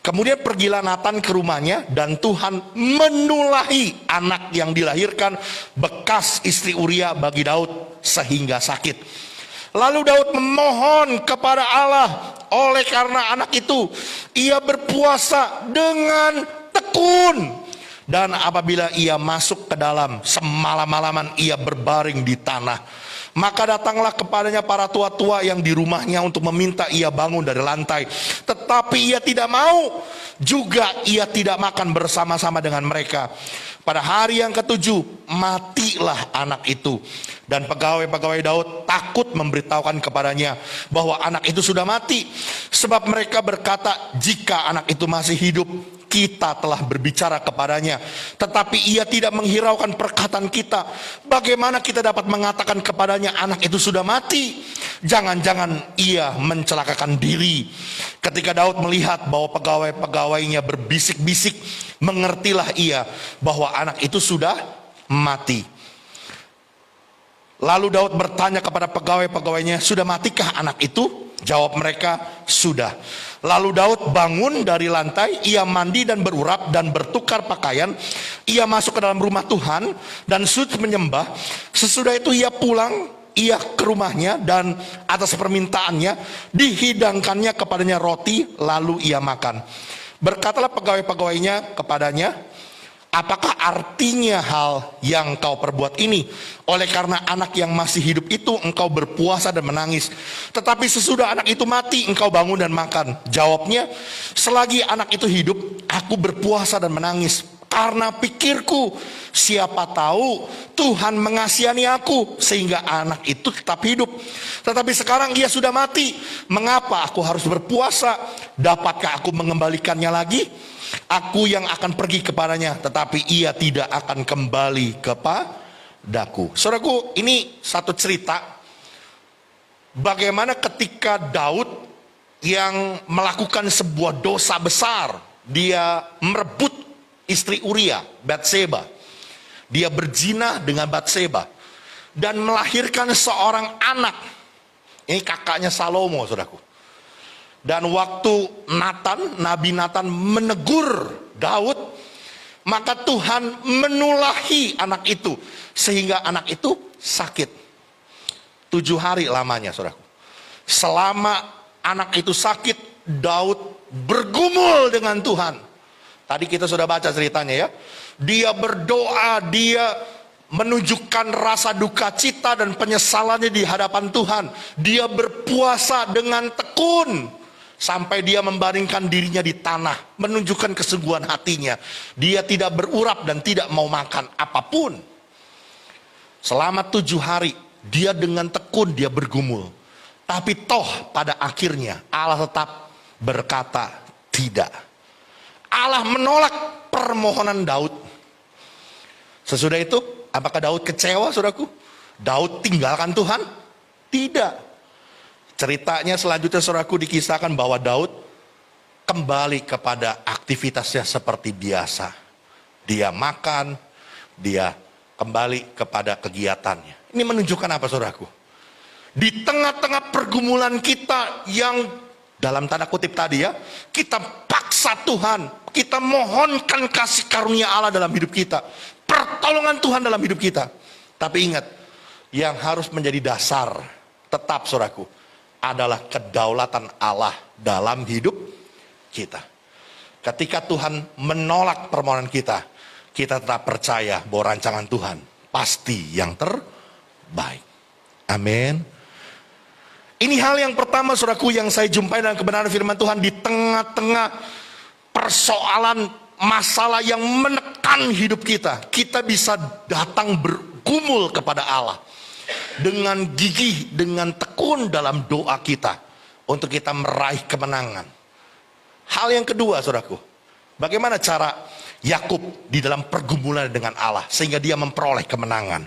Kemudian pergilah Nathan ke rumahnya, dan Tuhan menulahi anak yang dilahirkan bekas istri Uria bagi Daud sehingga sakit. Lalu Daud memohon kepada Allah. Oleh karena anak itu, ia berpuasa dengan tekun. Dan apabila ia masuk ke dalam, semalam-malaman ia berbaring di tanah. Maka datanglah kepadanya para tua-tua yang di rumahnya untuk meminta ia bangun dari lantai. Tetapi ia tidak mau. Juga ia tidak makan bersama-sama dengan mereka. Pada hari yang ke-7, matilah anak itu. Dan pegawai-pegawai Daud takut memberitahukan kepadanya bahwa anak itu sudah mati. Sebab mereka berkata, jika anak itu masih hidup, kita telah berbicara kepadanya. Tetapi ia tidak menghiraukan perkataan kita. Bagaimana kita dapat mengatakan kepadanya anak itu sudah mati? Jangan-jangan ia mencelakakan diri. Ketika Daud melihat bahwa pegawai-pegawainya berbisik-bisik, mengertilah ia bahwa anak itu sudah mati. Lalu Daud bertanya kepada pegawai-pegawainya, sudah matikah anak itu? Jawab mereka, sudah. Lalu Daud bangun dari lantai, ia mandi dan berurap dan bertukar pakaian. Ia masuk ke dalam rumah Tuhan dan sujud menyembah. Sesudah itu ia pulang, ia ke rumahnya, dan atas permintaannya dihidangkannya kepadanya roti, lalu ia makan. Berkatalah pegawai-pegawainya kepadanya, apakah artinya hal yang kau perbuat ini? Oleh karena anak yang masih hidup itu engkau berpuasa dan menangis. Tetapi sesudah anak itu mati engkau bangun dan makan. Jawabnya, selagi anak itu hidup aku berpuasa dan menangis. karena pikirku, siapa tahu Tuhan mengasihani aku sehingga anak itu tetap hidup. Tetapi sekarang ia sudah mati. Mengapa aku harus berpuasa? Dapatkah aku mengembalikannya lagi? Aku yang akan pergi kepadanya, tetapi ia tidak akan kembali kepadaku. Saudaraku, ini satu cerita bagaimana ketika Daud yang melakukan sebuah dosa besar, dia merebut istri Uria, Batseba. Dia berzina dengan Batseba dan melahirkan seorang anak. Ini kakaknya Salomo, saudaraku. Dan waktu Nabi Nathan menegur Daud, maka Tuhan menulahi anak itu sehingga anak itu sakit. 7 hari lamanya, saudaraku. Selama anak itu sakit, Daud bergumul dengan Tuhan. Tadi kita sudah baca ceritanya ya. Dia berdoa, dia menunjukkan rasa duka cita dan penyesalannya di hadapan Tuhan. Dia berpuasa dengan tekun sampai dia membaringkan dirinya di tanah, menunjukkan kesungguhan hatinya. Dia tidak berurap dan tidak mau makan apapun. Selama 7 hari dia dengan tekun dia bergumul. Tapi toh pada akhirnya Allah tetap berkata tidak. Allah menolak permohonan Daud. Sesudah itu, apakah Daud kecewa, saudaraku? Daud tinggalkan Tuhan? Tidak. Ceritanya selanjutnya, saudaraku, dikisahkan bahwa Daud kembali kepada aktivitasnya seperti biasa. Dia makan, dia kembali kepada kegiatannya. Ini menunjukkan apa, saudaraku? Di tengah-tengah pergumulan kita yang dalam tanda kutip tadi ya, kita paksa Tuhan, kita mohonkan kasih karunia Allah dalam hidup kita, pertolongan Tuhan dalam hidup kita. Tapi ingat, yang harus menjadi dasar tetap, saudaraku, adalah kedaulatan Allah dalam hidup kita. Ketika Tuhan menolak permohonan kita, kita tetap percaya bahwa rancangan Tuhan pasti yang terbaik. Amin. Ini hal yang pertama, saudaraku, yang saya jumpai dalam kebenaran firman Tuhan. Di tengah-tengah persoalan masalah yang menekan hidup kita, kita bisa datang bergumul kepada Allah dengan gigih, dengan tekun dalam doa kita untuk kita meraih kemenangan. Hal yang kedua, saudaraku, bagaimana cara Yakub di dalam pergumulan dengan Allah sehingga dia memperoleh kemenangan.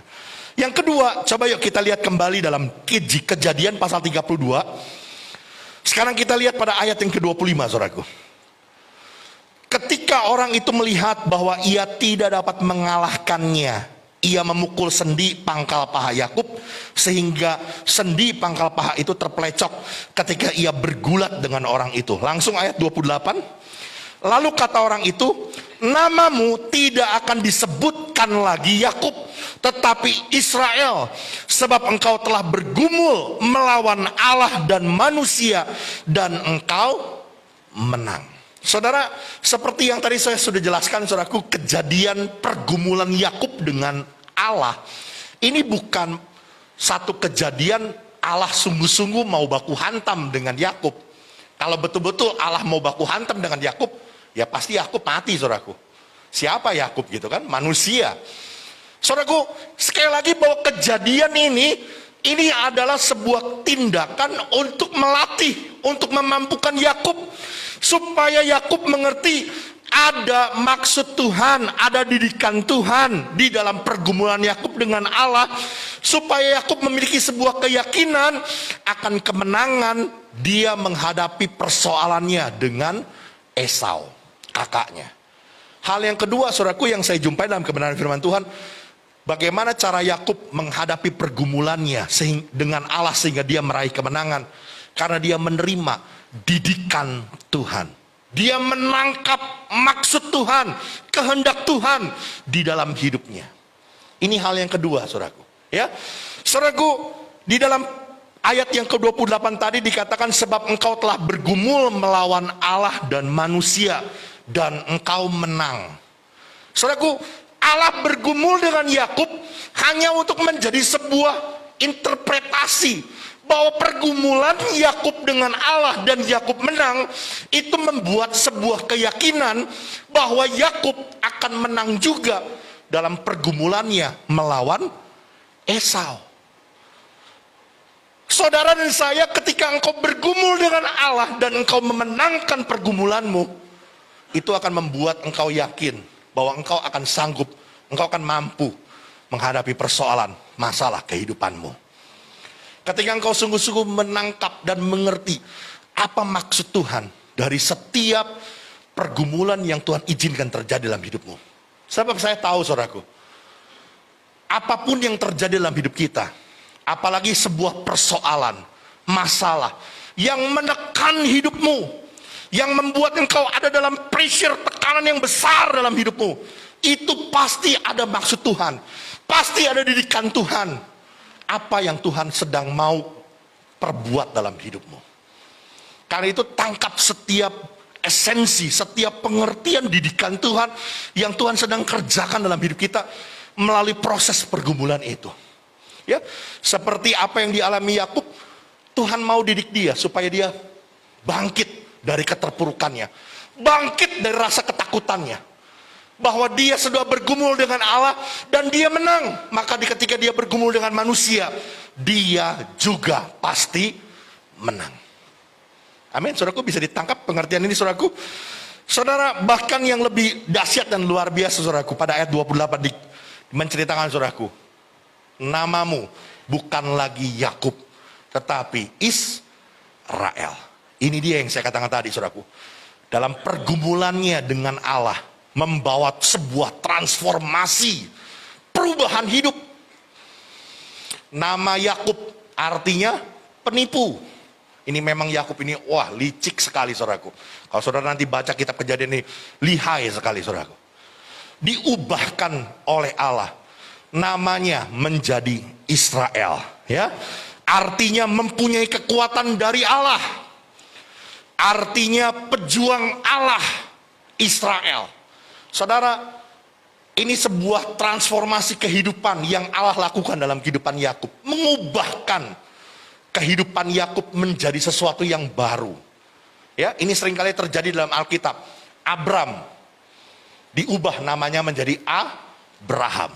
Yang kedua, coba yuk kita lihat kembali dalam Kejadian pasal 32. Sekarang kita lihat pada ayat yang ke-25, saudaraku. Ketika orang itu melihat bahwa ia tidak dapat mengalahkannya, ia memukul sendi pangkal paha Yakub sehingga sendi pangkal paha itu terpelecok ketika ia bergulat dengan orang itu. Langsung ayat 28. Lalu kata orang itu, namamu tidak akan disebutkan lagi Yakub, tetapi Israel, sebab engkau telah bergumul melawan Allah dan manusia, dan engkau menang. Saudara, seperti yang tadi saya sudah jelaskan, saudaraku, kejadian pergumulan Yakub dengan Allah, ini bukan satu kejadian Allah sungguh-sungguh mau baku hantam dengan Yakub. Kalau betul-betul Allah mau baku hantam dengan Yakub, ya pasti Yakub mati, saudaraku. Siapa Yakub gitu kan? Manusia. Saudaraku, sekali lagi bahwa kejadian ini adalah sebuah tindakan untuk melatih, untuk memampukan Yakub supaya Yakub mengerti ada maksud Tuhan, ada didikan Tuhan di dalam pergumulan Yakub dengan Allah, supaya Yakub memiliki sebuah keyakinan akan kemenangan dia menghadapi persoalannya dengan Esau, kakaknya. Hal yang kedua, saudaraku, yang saya jumpai dalam kebenaran firman Tuhan, bagaimana cara Yakub menghadapi pergumulannya dengan Allah sehingga dia meraih kemenangan, karena dia menerima didikan Tuhan. Dia menangkap maksud Tuhan, kehendak Tuhan di dalam hidupnya. Ini hal yang kedua, saudaraku. Ya, saudaraku, di dalam ayat yang ke-28 tadi dikatakan, sebab engkau telah bergumul melawan Allah dan manusia, dan engkau menang. Saudaraku, Allah bergumul dengan Yakub hanya untuk menjadi sebuah interpretasi, bahwa pergumulan Yakub dengan Allah dan Yakub menang itu membuat sebuah keyakinan bahwa Yakub akan menang juga dalam pergumulannya melawan Esau. Saudara dan saya, ketika engkau bergumul dengan Allah dan engkau memenangkan pergumulanmu, itu akan membuat engkau yakin bahwa engkau akan sanggup, engkau akan mampu menghadapi persoalan, masalah kehidupanmu. Ketika engkau sungguh-sungguh menangkap dan mengerti apa maksud Tuhan dari setiap pergumulan yang Tuhan izinkan terjadi dalam hidupmu. Sebab saya tahu, saudaraku, apapun yang terjadi dalam hidup kita, apalagi sebuah persoalan, masalah yang menekan hidupmu, yang membuat engkau ada dalam pressure, tekanan yang besar dalam hidupmu, itu pasti ada maksud Tuhan, pasti ada didikan Tuhan. Apa yang Tuhan sedang mau perbuat dalam hidupmu. Karena itu tangkap setiap esensi, setiap pengertian didikan Tuhan yang Tuhan sedang kerjakan dalam hidup kita melalui proses pergumulan itu. Ya, seperti apa yang dialami Yakub, Tuhan mau didik dia supaya dia bangkit dari keterpurukannya, bangkit dari rasa ketakutannya, bahwa dia sudah bergumul dengan Allah dan dia menang. Maka ketika dia bergumul dengan manusia, dia juga pasti menang. Amin. Saudaraku, bisa ditangkap pengertian ini, saudaraku? Saudara, bahkan yang lebih dahsyat dan luar biasa, saudaraku, pada ayat 28 menceritakan, saudaraku, namamu bukan lagi Yakub, tetapi Israel. Ini dia yang saya katakan tadi, saudaraku. Dalam pergumulannya dengan Allah, membawa sebuah transformasi, perubahan hidup. Nama Yakub artinya penipu. Ini memang Yakub ini, wah, licik sekali, saudaraku. Kalau saudara nanti baca kitab Kejadian ini, lihai sekali, saudaraku. Diubahkan oleh Allah, namanya menjadi Israel, ya. Artinya mempunyai kekuatan dari Allah. Artinya pejuang Allah, Israel. Saudara, ini sebuah transformasi kehidupan yang Allah lakukan dalam kehidupan Yakub, mengubahkan kehidupan Yakub menjadi sesuatu yang baru. Ya, ini seringkali terjadi dalam Alkitab. Abram diubah namanya menjadi Abraham.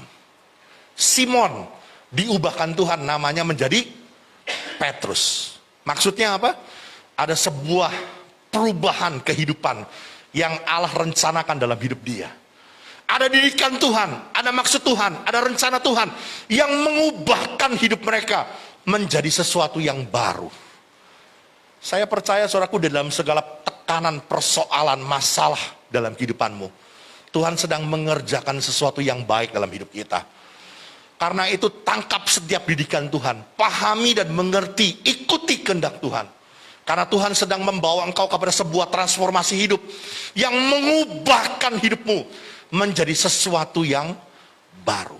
Simon diubahkan Tuhan namanya menjadi Petrus. Maksudnya apa? Ada sebuah perubahan kehidupan yang Allah rencanakan dalam hidup dia. Ada didikan Tuhan, ada maksud Tuhan, ada rencana Tuhan yang mengubahkan hidup mereka menjadi sesuatu yang baru. Saya percaya, saudaraku, dalam segala tekanan, persoalan, masalah dalam kehidupanmu, Tuhan sedang mengerjakan sesuatu yang baik dalam hidup kita. Karena itu tangkap setiap didikan Tuhan, pahami dan mengerti, ikuti kehendak Tuhan. Karena Tuhan sedang membawa engkau kepada sebuah transformasi hidup yang mengubahkan hidupmu menjadi sesuatu yang baru.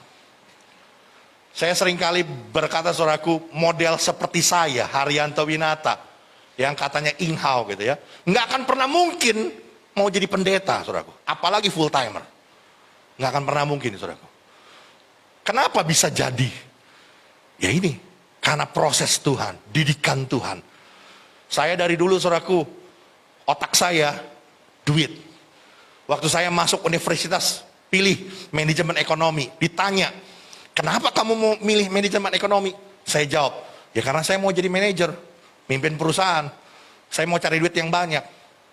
Saya seringkali berkata, saudaraku, model seperti saya, Haryanto Winata, yang katanya inghau gitu ya, nggak akan pernah mungkin mau jadi pendeta, saudaraku, apalagi full timer. Nggak akan pernah mungkin, saudaraku. Kenapa bisa jadi? Ya ini, karena proses Tuhan, didikan Tuhan. Saya dari dulu, saudaraku, otak saya duit. Waktu saya masuk universitas, pilih manajemen ekonomi, ditanya, kenapa kamu mau milih manajemen ekonomi? Saya jawab, ya karena saya mau jadi manajer, mimpin perusahaan, saya mau cari duit yang banyak.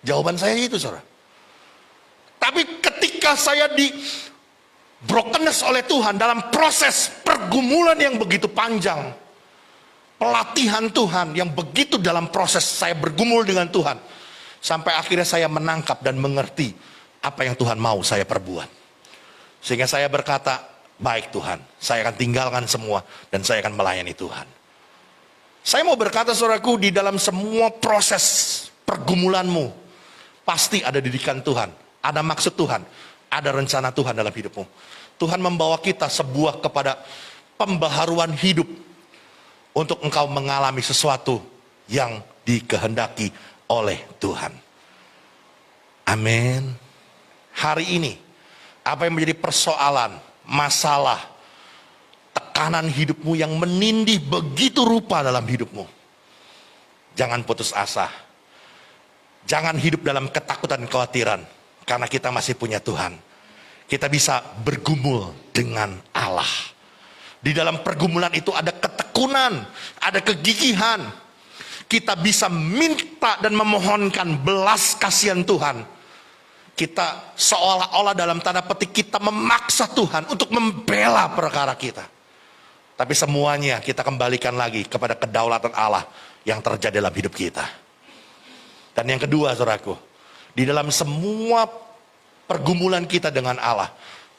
Jawaban saya itu, saudara. Tapi ketika saya di brokenness oleh Tuhan dalam proses pergumulan yang begitu panjang, pelatihan Tuhan yang begitu dalam proses saya bergumul dengan Tuhan, sampai akhirnya saya menangkap dan mengerti apa yang Tuhan mau saya perbuat. Sehingga saya berkata, baik Tuhan, saya akan tinggalkan semua dan saya akan melayani Tuhan. Saya mau berkata, saudaraku, di dalam semua proses pergumulanmu, pasti ada didikan Tuhan, ada maksud Tuhan, ada rencana Tuhan dalam hidupmu. Tuhan membawa kita sebuah kepada pembaharuan hidup, untuk engkau mengalami sesuatu yang dikehendaki oleh Tuhan. Amin. Hari ini, apa yang menjadi persoalan, masalah, tekanan hidupmu yang menindih begitu rupa dalam hidupmu, Jangan putus asa. Jangan hidup dalam ketakutan dan kekhawatiran. Karena kita masih punya Tuhan. Kita bisa bergumul dengan Allah. Di dalam pergumulan itu ada ketekunan, ada kegigihan. Kita bisa minta dan memohonkan belas kasihan Tuhan. Kita seolah-olah dalam tanda petik kita memaksa Tuhan untuk membela perkara kita. Tapi semuanya kita kembalikan lagi kepada kedaulatan Allah yang terjadi dalam hidup kita. Dan yang kedua, saudaraku, di dalam semua pergumulan kita dengan Allah,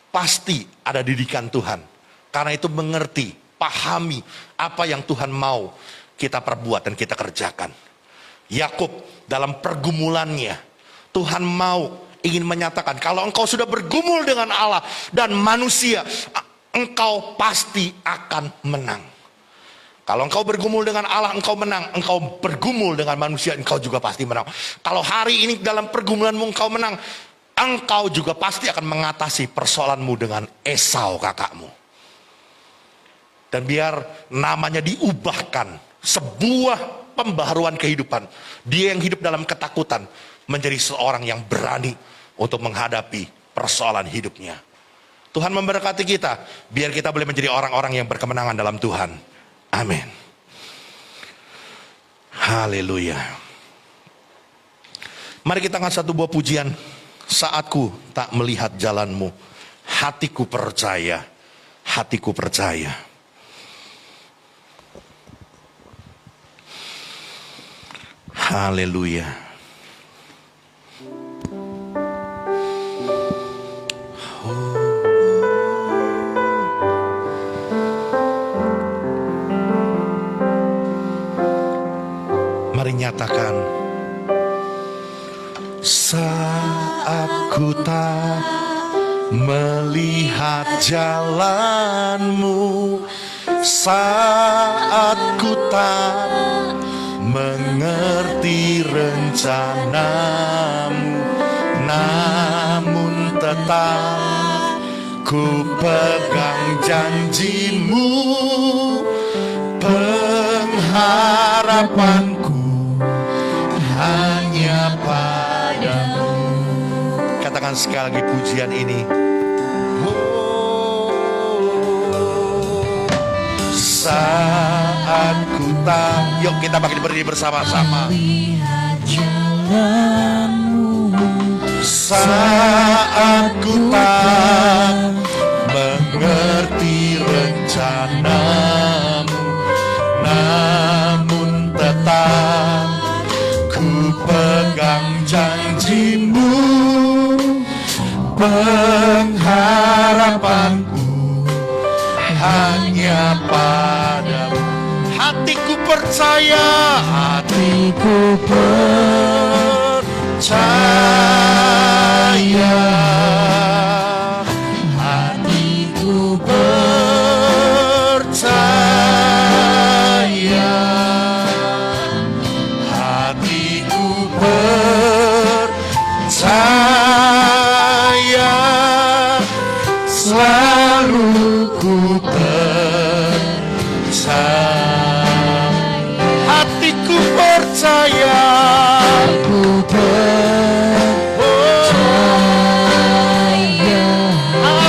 pasti ada didikan Tuhan. Karena itu mengerti, pahami apa yang Tuhan mau kita perbuat dan kita kerjakan. Yakub dalam pergumulannya, Tuhan ingin menyatakan, kalau engkau sudah bergumul dengan Allah dan manusia, engkau pasti akan menang. Kalau engkau bergumul dengan Allah, engkau menang. Engkau bergumul dengan manusia, engkau juga pasti menang. Kalau hari ini dalam pergumulanmu engkau menang, engkau juga pasti akan mengatasi persoalanmu dengan Esau kakakmu. Dan biar namanya diubahkan, sebuah pembaharuan kehidupan. Dia yang hidup dalam ketakutan menjadi seorang yang berani untuk menghadapi persoalan hidupnya. Tuhan memberkati kita, biar kita boleh menjadi orang-orang yang berkemenangan dalam Tuhan. Amin. Haleluya. Mari kita angkat satu buah pujian. Saatku tak melihat jalanmu, hatiku percaya, hatiku percaya. Haleluya. Mari nyatakan, saat ku tak melihat jalanmu, saat ku tak mengerti rencanamu, namun tetap ku pegang janjimu. Pengharapanku hanya padamu. Katakan sekali lagi pujian ini. Saat ku tak, yuk kita bagi berdiri bersama-sama. Saat ku tak mengerti rencanamu, namun tetap ku pegang janjimu. Pengharapanku hanya padamu. Hatiku percaya, hatiku percaya, hatiku percaya, hatiku percaya, selalu ku percaya. Hatiku percaya, hatiku percaya,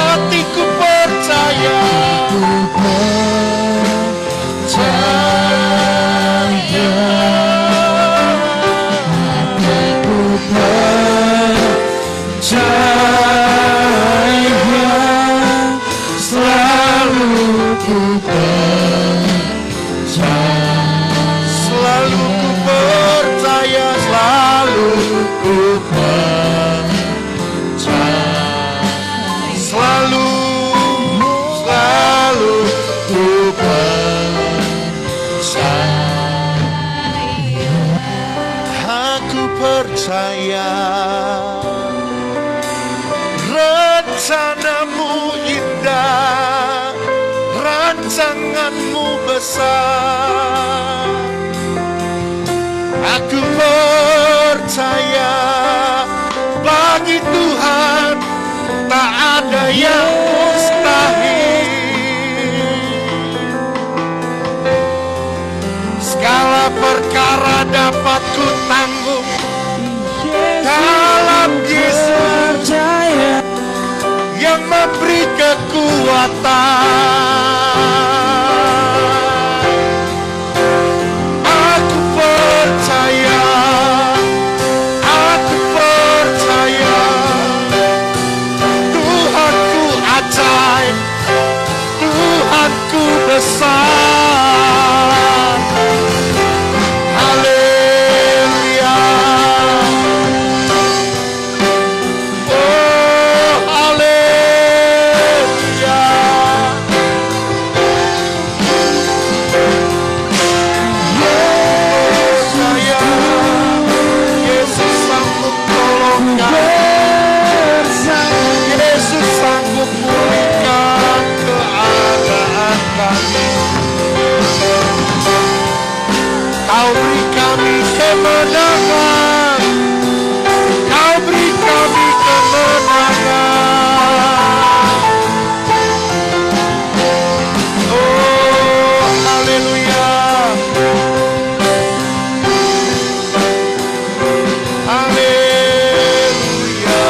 hatiku percaya, hatiku percaya, selalu ku percaya, selalu ku percaya, selalu ku percaya, selalu ku percaya. Aku percaya rencanamu indah, rancanganmu besar. Aku percaya bagi Tuhan tak ada yang mustahil. Segala perkara dapat ku tanggung dalam Yesus Percaya yang memberi kekuatan. Aku percaya, aku percaya, Tuhanku ajaib, Tuhanku besar. Haleluya. Oh, haleluya. Yesus saya, Yesus sanggup tolong kami. Yesus sanggup pulihkan keadaan kami. Kau beri kami kemenangan, Kau beri kami kemenangan. Oh, haleluya. Haleluya.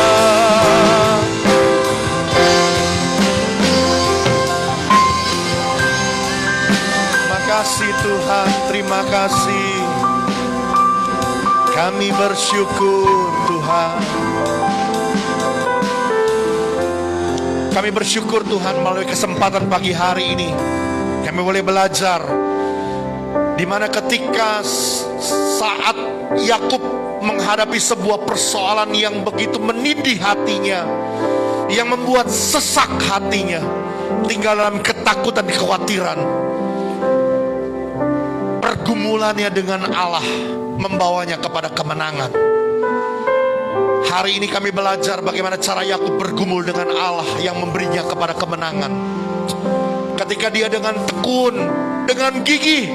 Makasih Tuhan, terima kasih. Kami bersyukur Tuhan. Kami bersyukur Tuhan melalui kesempatan pagi hari ini. Kami boleh belajar di mana ketika saat Yakub menghadapi sebuah persoalan yang begitu menindih hatinya, yang membuat sesak hatinya, tinggal dalam ketakutan dan kekhawatiran. Pergumulannya dengan Allah membawanya kepada kemenangan. Hari ini kami belajar bagaimana cara Yakub bergumul dengan Allah yang memberinya kepada kemenangan. Ketika dia dengan tekun, dengan gigih,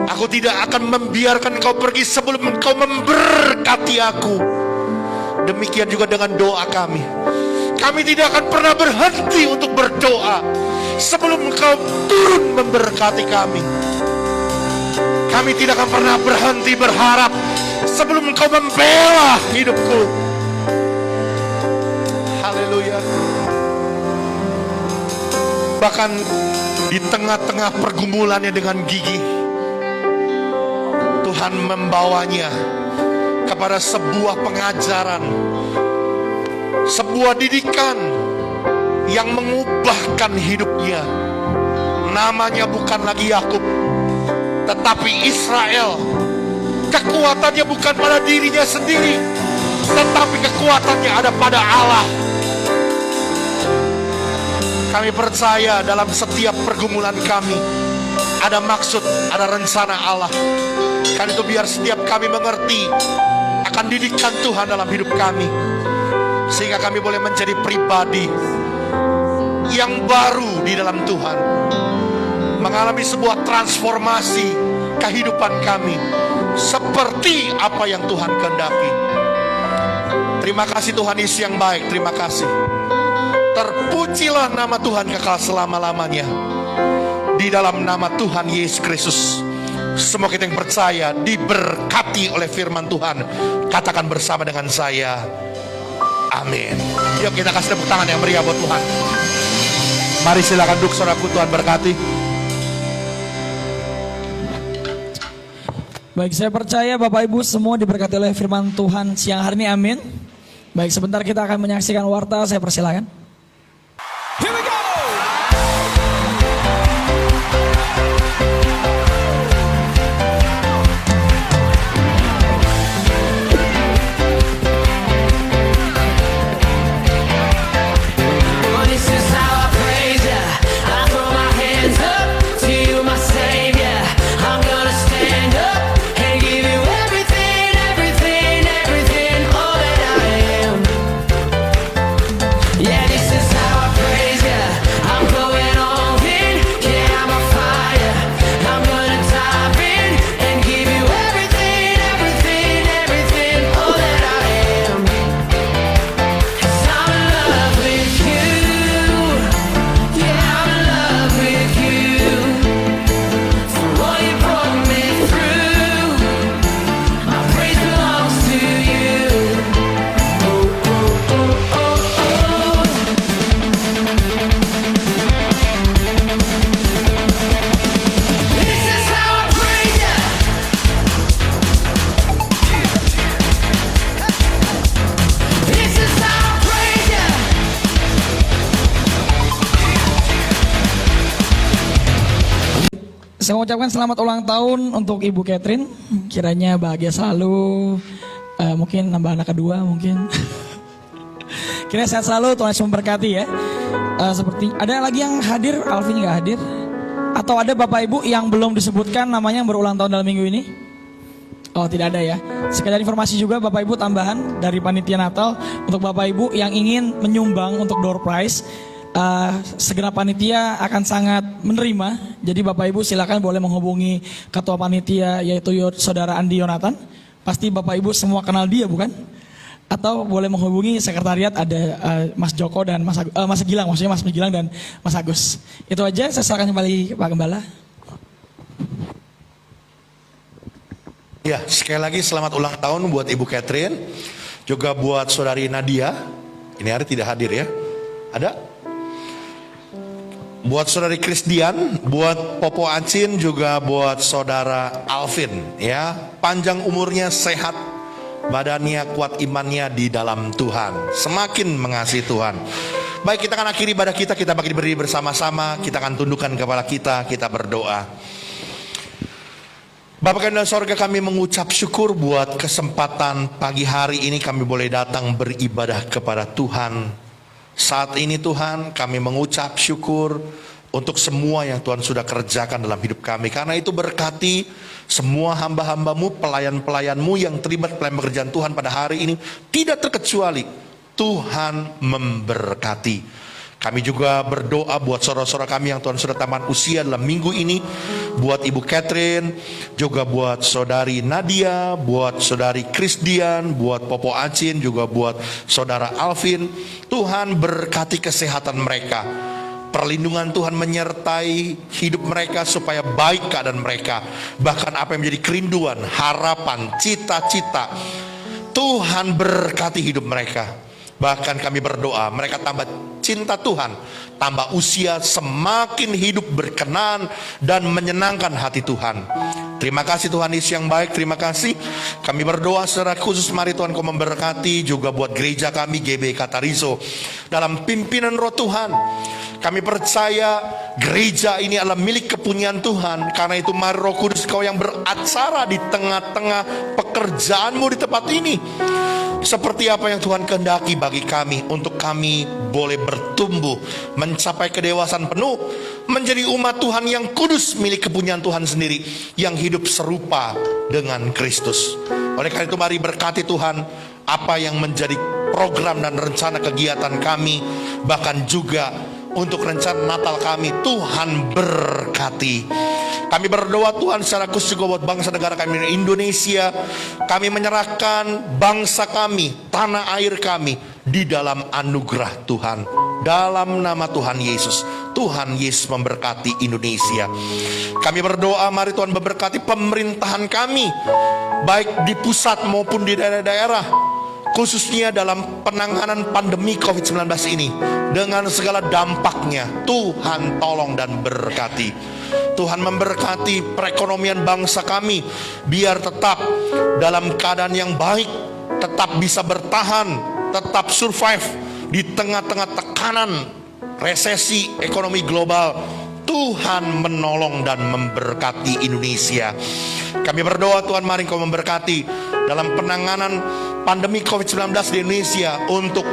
aku tidak akan membiarkan engkau pergi sebelum engkau memberkati aku. Demikian juga dengan doa kami. Kami tidak akan pernah berhenti untuk berdoa sebelum engkau turun memberkati kami. Kami tidak akan pernah berhenti berharap sebelum engkau membela hidupku. Haleluya. Bahkan di tengah-tengah pergumulannya dengan gigih, Tuhan membawanya kepada sebuah pengajaran, sebuah didikan yang mengubahkan hidupnya. Namanya bukan lagi Yakub, tetapi Israel. Kekuatannya bukan pada dirinya sendiri, tetapi kekuatannya ada pada Allah. Kami percaya dalam setiap pergumulan kami ada maksud, ada rencana Allah. Karena itu biar setiap kami mengerti akan didikan Tuhan dalam hidup kami, sehingga kami boleh menjadi pribadi yang baru di dalam Tuhan, mengalami sebuah transformasi kehidupan kami seperti apa yang Tuhan kehendaki. Terima kasih Tuhan Yesus yang baik, terima kasih. Terpujilah nama Tuhan kekal selama-lamanya. Di dalam nama Tuhan Yesus Kristus, semua kita yang percaya diberkati oleh firman Tuhan. Katakan bersama dengan saya, amin. Yuk kita kasih tepuk tangan yang meriah buat Tuhan. Mari silakan duduk saudaraku, Tuhan berkati. Baik, saya percaya Bapak Ibu semua diberkati oleh firman Tuhan siang hari ini, amin. Baik, sebentar kita akan menyaksikan warta, saya persilakan. Here we go! Well, this is how I praise ya. I throw my hands up to you, my Savior. I'm gonna stand up and give you everything, everything, everything, all that I am. Yeah, this Saya mengucapkan selamat ulang tahun untuk Ibu Catherine. Kiranya bahagia selalu. Mungkin nambah anak kedua mungkin. Kiranya sehat selalu, Tuhan Yesus memberkati ya. Seperti ada lagi yang hadir, Alvin nggak hadir? Atau ada Bapak Ibu yang belum disebutkan namanya yang berulang tahun dalam minggu ini? Oh tidak ada ya. Sekedar informasi juga Bapak Ibu tambahan dari Panitia Natal untuk Bapak Ibu yang ingin menyumbang untuk door prize. Segenap panitia akan sangat menerima. Jadi Bapak Ibu silakan boleh menghubungi Ketua Panitia yaitu Saudara Andi Yonatan. Pasti Bapak Ibu semua kenal dia bukan? Atau boleh menghubungi sekretariat ada Mas Joko dan Mas Gilang, maksudnya Mas Gilang dan Mas Agus. Itu aja, saya serahkan kembali Pak Gembala. Ya, sekali lagi selamat ulang tahun buat Ibu Catherine, juga buat Saudari Nadia. Ini hari tidak hadir ya. Ada? Buat Saudari Krisdian, buat Popo Acin, juga buat Saudara Alvin ya. Panjang umurnya, sehat badannya, kuat imannya di dalam Tuhan, semakin mengasihi Tuhan. Baik, kita akan akhiri ibadah kita bagi berdiri bersama-sama, kita akan tundukkan kepala kita berdoa. Bapa kami dalam sorga, kami mengucap syukur buat kesempatan pagi hari ini kami boleh datang beribadah kepada Tuhan. Saat ini Tuhan, kami mengucap syukur untuk semua yang Tuhan sudah kerjakan dalam hidup kami. Karena itu berkati semua hamba-hambamu, pelayan-pelayanmu yang terlibat dalam pekerjaan Tuhan pada hari ini. Tidak terkecuali, Tuhan memberkati. Kami juga berdoa buat saudara-saudara kami yang Tuhan sudah tamat usia dalam minggu ini. Buat Ibu Catherine, juga buat Saudari Nadia, buat Saudari Krisdian, buat Popo Acin, juga buat Saudara Alvin. Tuhan berkati kesehatan mereka. Perlindungan Tuhan menyertai hidup mereka supaya baik keadaan mereka. Bahkan apa yang menjadi kerinduan, harapan, cita-cita, Tuhan berkati hidup mereka. Bahkan kami berdoa mereka tambah cinta Tuhan, tambah usia, semakin hidup berkenan dan menyenangkan hati Tuhan. Terima kasih Tuhan Yesus yang baik, terima kasih. Kami berdoa secara khusus, mari Tuhan Kau memberkati juga buat gereja kami GBI Katarizo dalam pimpinan Roh Tuhan. Kami percaya gereja ini adalah milik kepunyaan Tuhan. Karena itu mari Roh Kudus Kau yang beracara di tengah-tengah pekerjaanmu di tempat ini. Seperti apa yang Tuhan kehendaki bagi kami, untuk kami boleh bertumbuh, mencapai kedewasaan penuh, menjadi umat Tuhan yang kudus, milik kepunyaan Tuhan sendiri, yang hidup serupa dengan Kristus. Oleh karena itu mari berkati Tuhan apa yang menjadi program dan rencana kegiatan kami, bahkan juga untuk rencana Natal kami. Tuhan berkati. Kami berdoa Tuhan secara khusus juga buat bangsa negara kami Indonesia. Kami menyerahkan bangsa kami, tanah air kami di dalam anugerah Tuhan. Dalam nama Tuhan Yesus. Tuhan Yesus memberkati Indonesia. Kami berdoa mari Tuhan memberkati pemerintahan kami, baik di pusat maupun di daerah-daerah, khususnya dalam penanganan pandemi COVID-19 ini. Dengan segala dampaknya, Tuhan tolong dan berkati. Tuhan memberkati perekonomian bangsa kami, biar tetap dalam keadaan yang baik, tetap bisa bertahan, tetap survive di tengah-tengah tekanan resesi ekonomi global. Tuhan menolong dan memberkati Indonesia. Kami berdoa Tuhan mari Kau memberkati dalam penanganan pandemi COVID-19 di Indonesia, untuk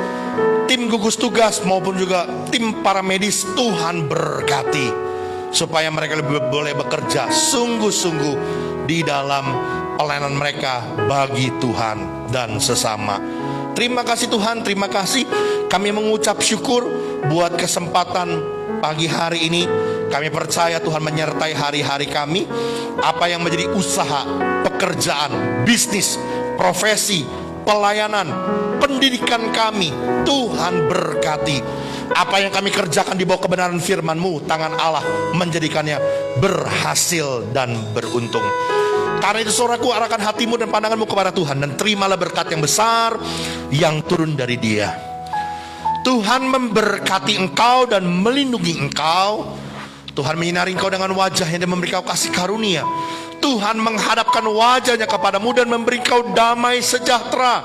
tim gugus tugas maupun juga tim para medis. Tuhan berkati supaya mereka lebih boleh bekerja sungguh-sungguh di dalam pelayanan mereka bagi Tuhan dan sesama. Terima kasih Tuhan, terima kasih. Kami mengucap syukur buat kesempatan pagi hari ini. Kami percaya Tuhan menyertai hari-hari kami. Apa yang menjadi usaha, pekerjaan, bisnis, profesi, pelayanan, pendidikan kami, Tuhan berkati. Apa yang kami kerjakan di bawah kebenaran firman-Mu, tangan Allah menjadikannya berhasil dan beruntung. Karena itu saudaraku, arahkan hatimu dan pandanganmu kepada Tuhan, dan terimalah berkat yang besar yang turun dari Dia. Tuhan memberkati engkau dan melindungi engkau. Tuhan menyinari engkau dengan wajah-Nya dan memberi kau kasih karunia. Tuhan menghadapkan wajah-Nya kepadamu dan memberi kau damai sejahtera.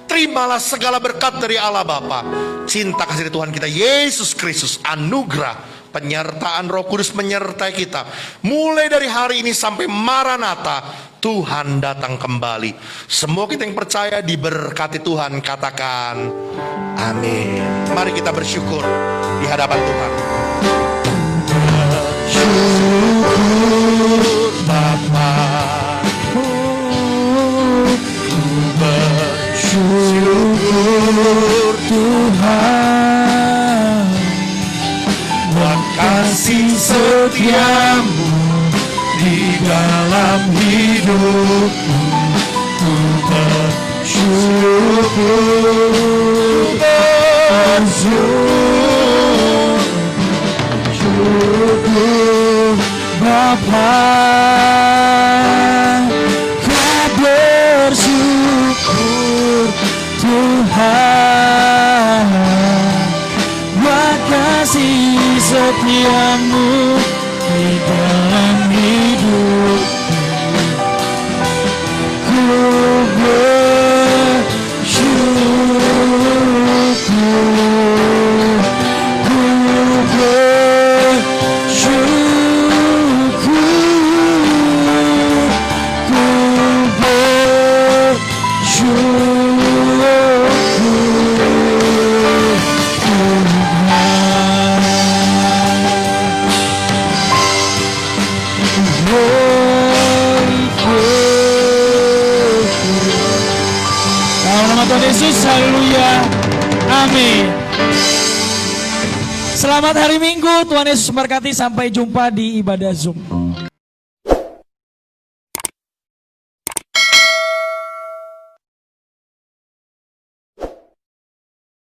Terimalah segala berkat dari Allah Bapa, cinta kasih Tuhan kita Yesus Kristus, anugerah, penyertaan Roh Kudus menyertai kita. Mulai dari hari ini sampai Maranatha, Tuhan datang kembali. Semua kita yang percaya diberkati Tuhan, katakan amin. Mari kita bersyukur di hadapan Tuhan. Bersyukur Bapa, bersyukur Tuhan, buat kasih setiamu di dalam hidupku. Ku bersyukur, bersyukur Bapa, ku bersyukur Tuhan, buat kasih setiamu di dalam hidup. Ku bersyukur, ku bersyukur, ku Dalam nama Tuhan Yesus, haleluya, amin. Selamat hari Minggu, Tuhan Yesus memberkati. Sampai jumpa di ibadah Zoom.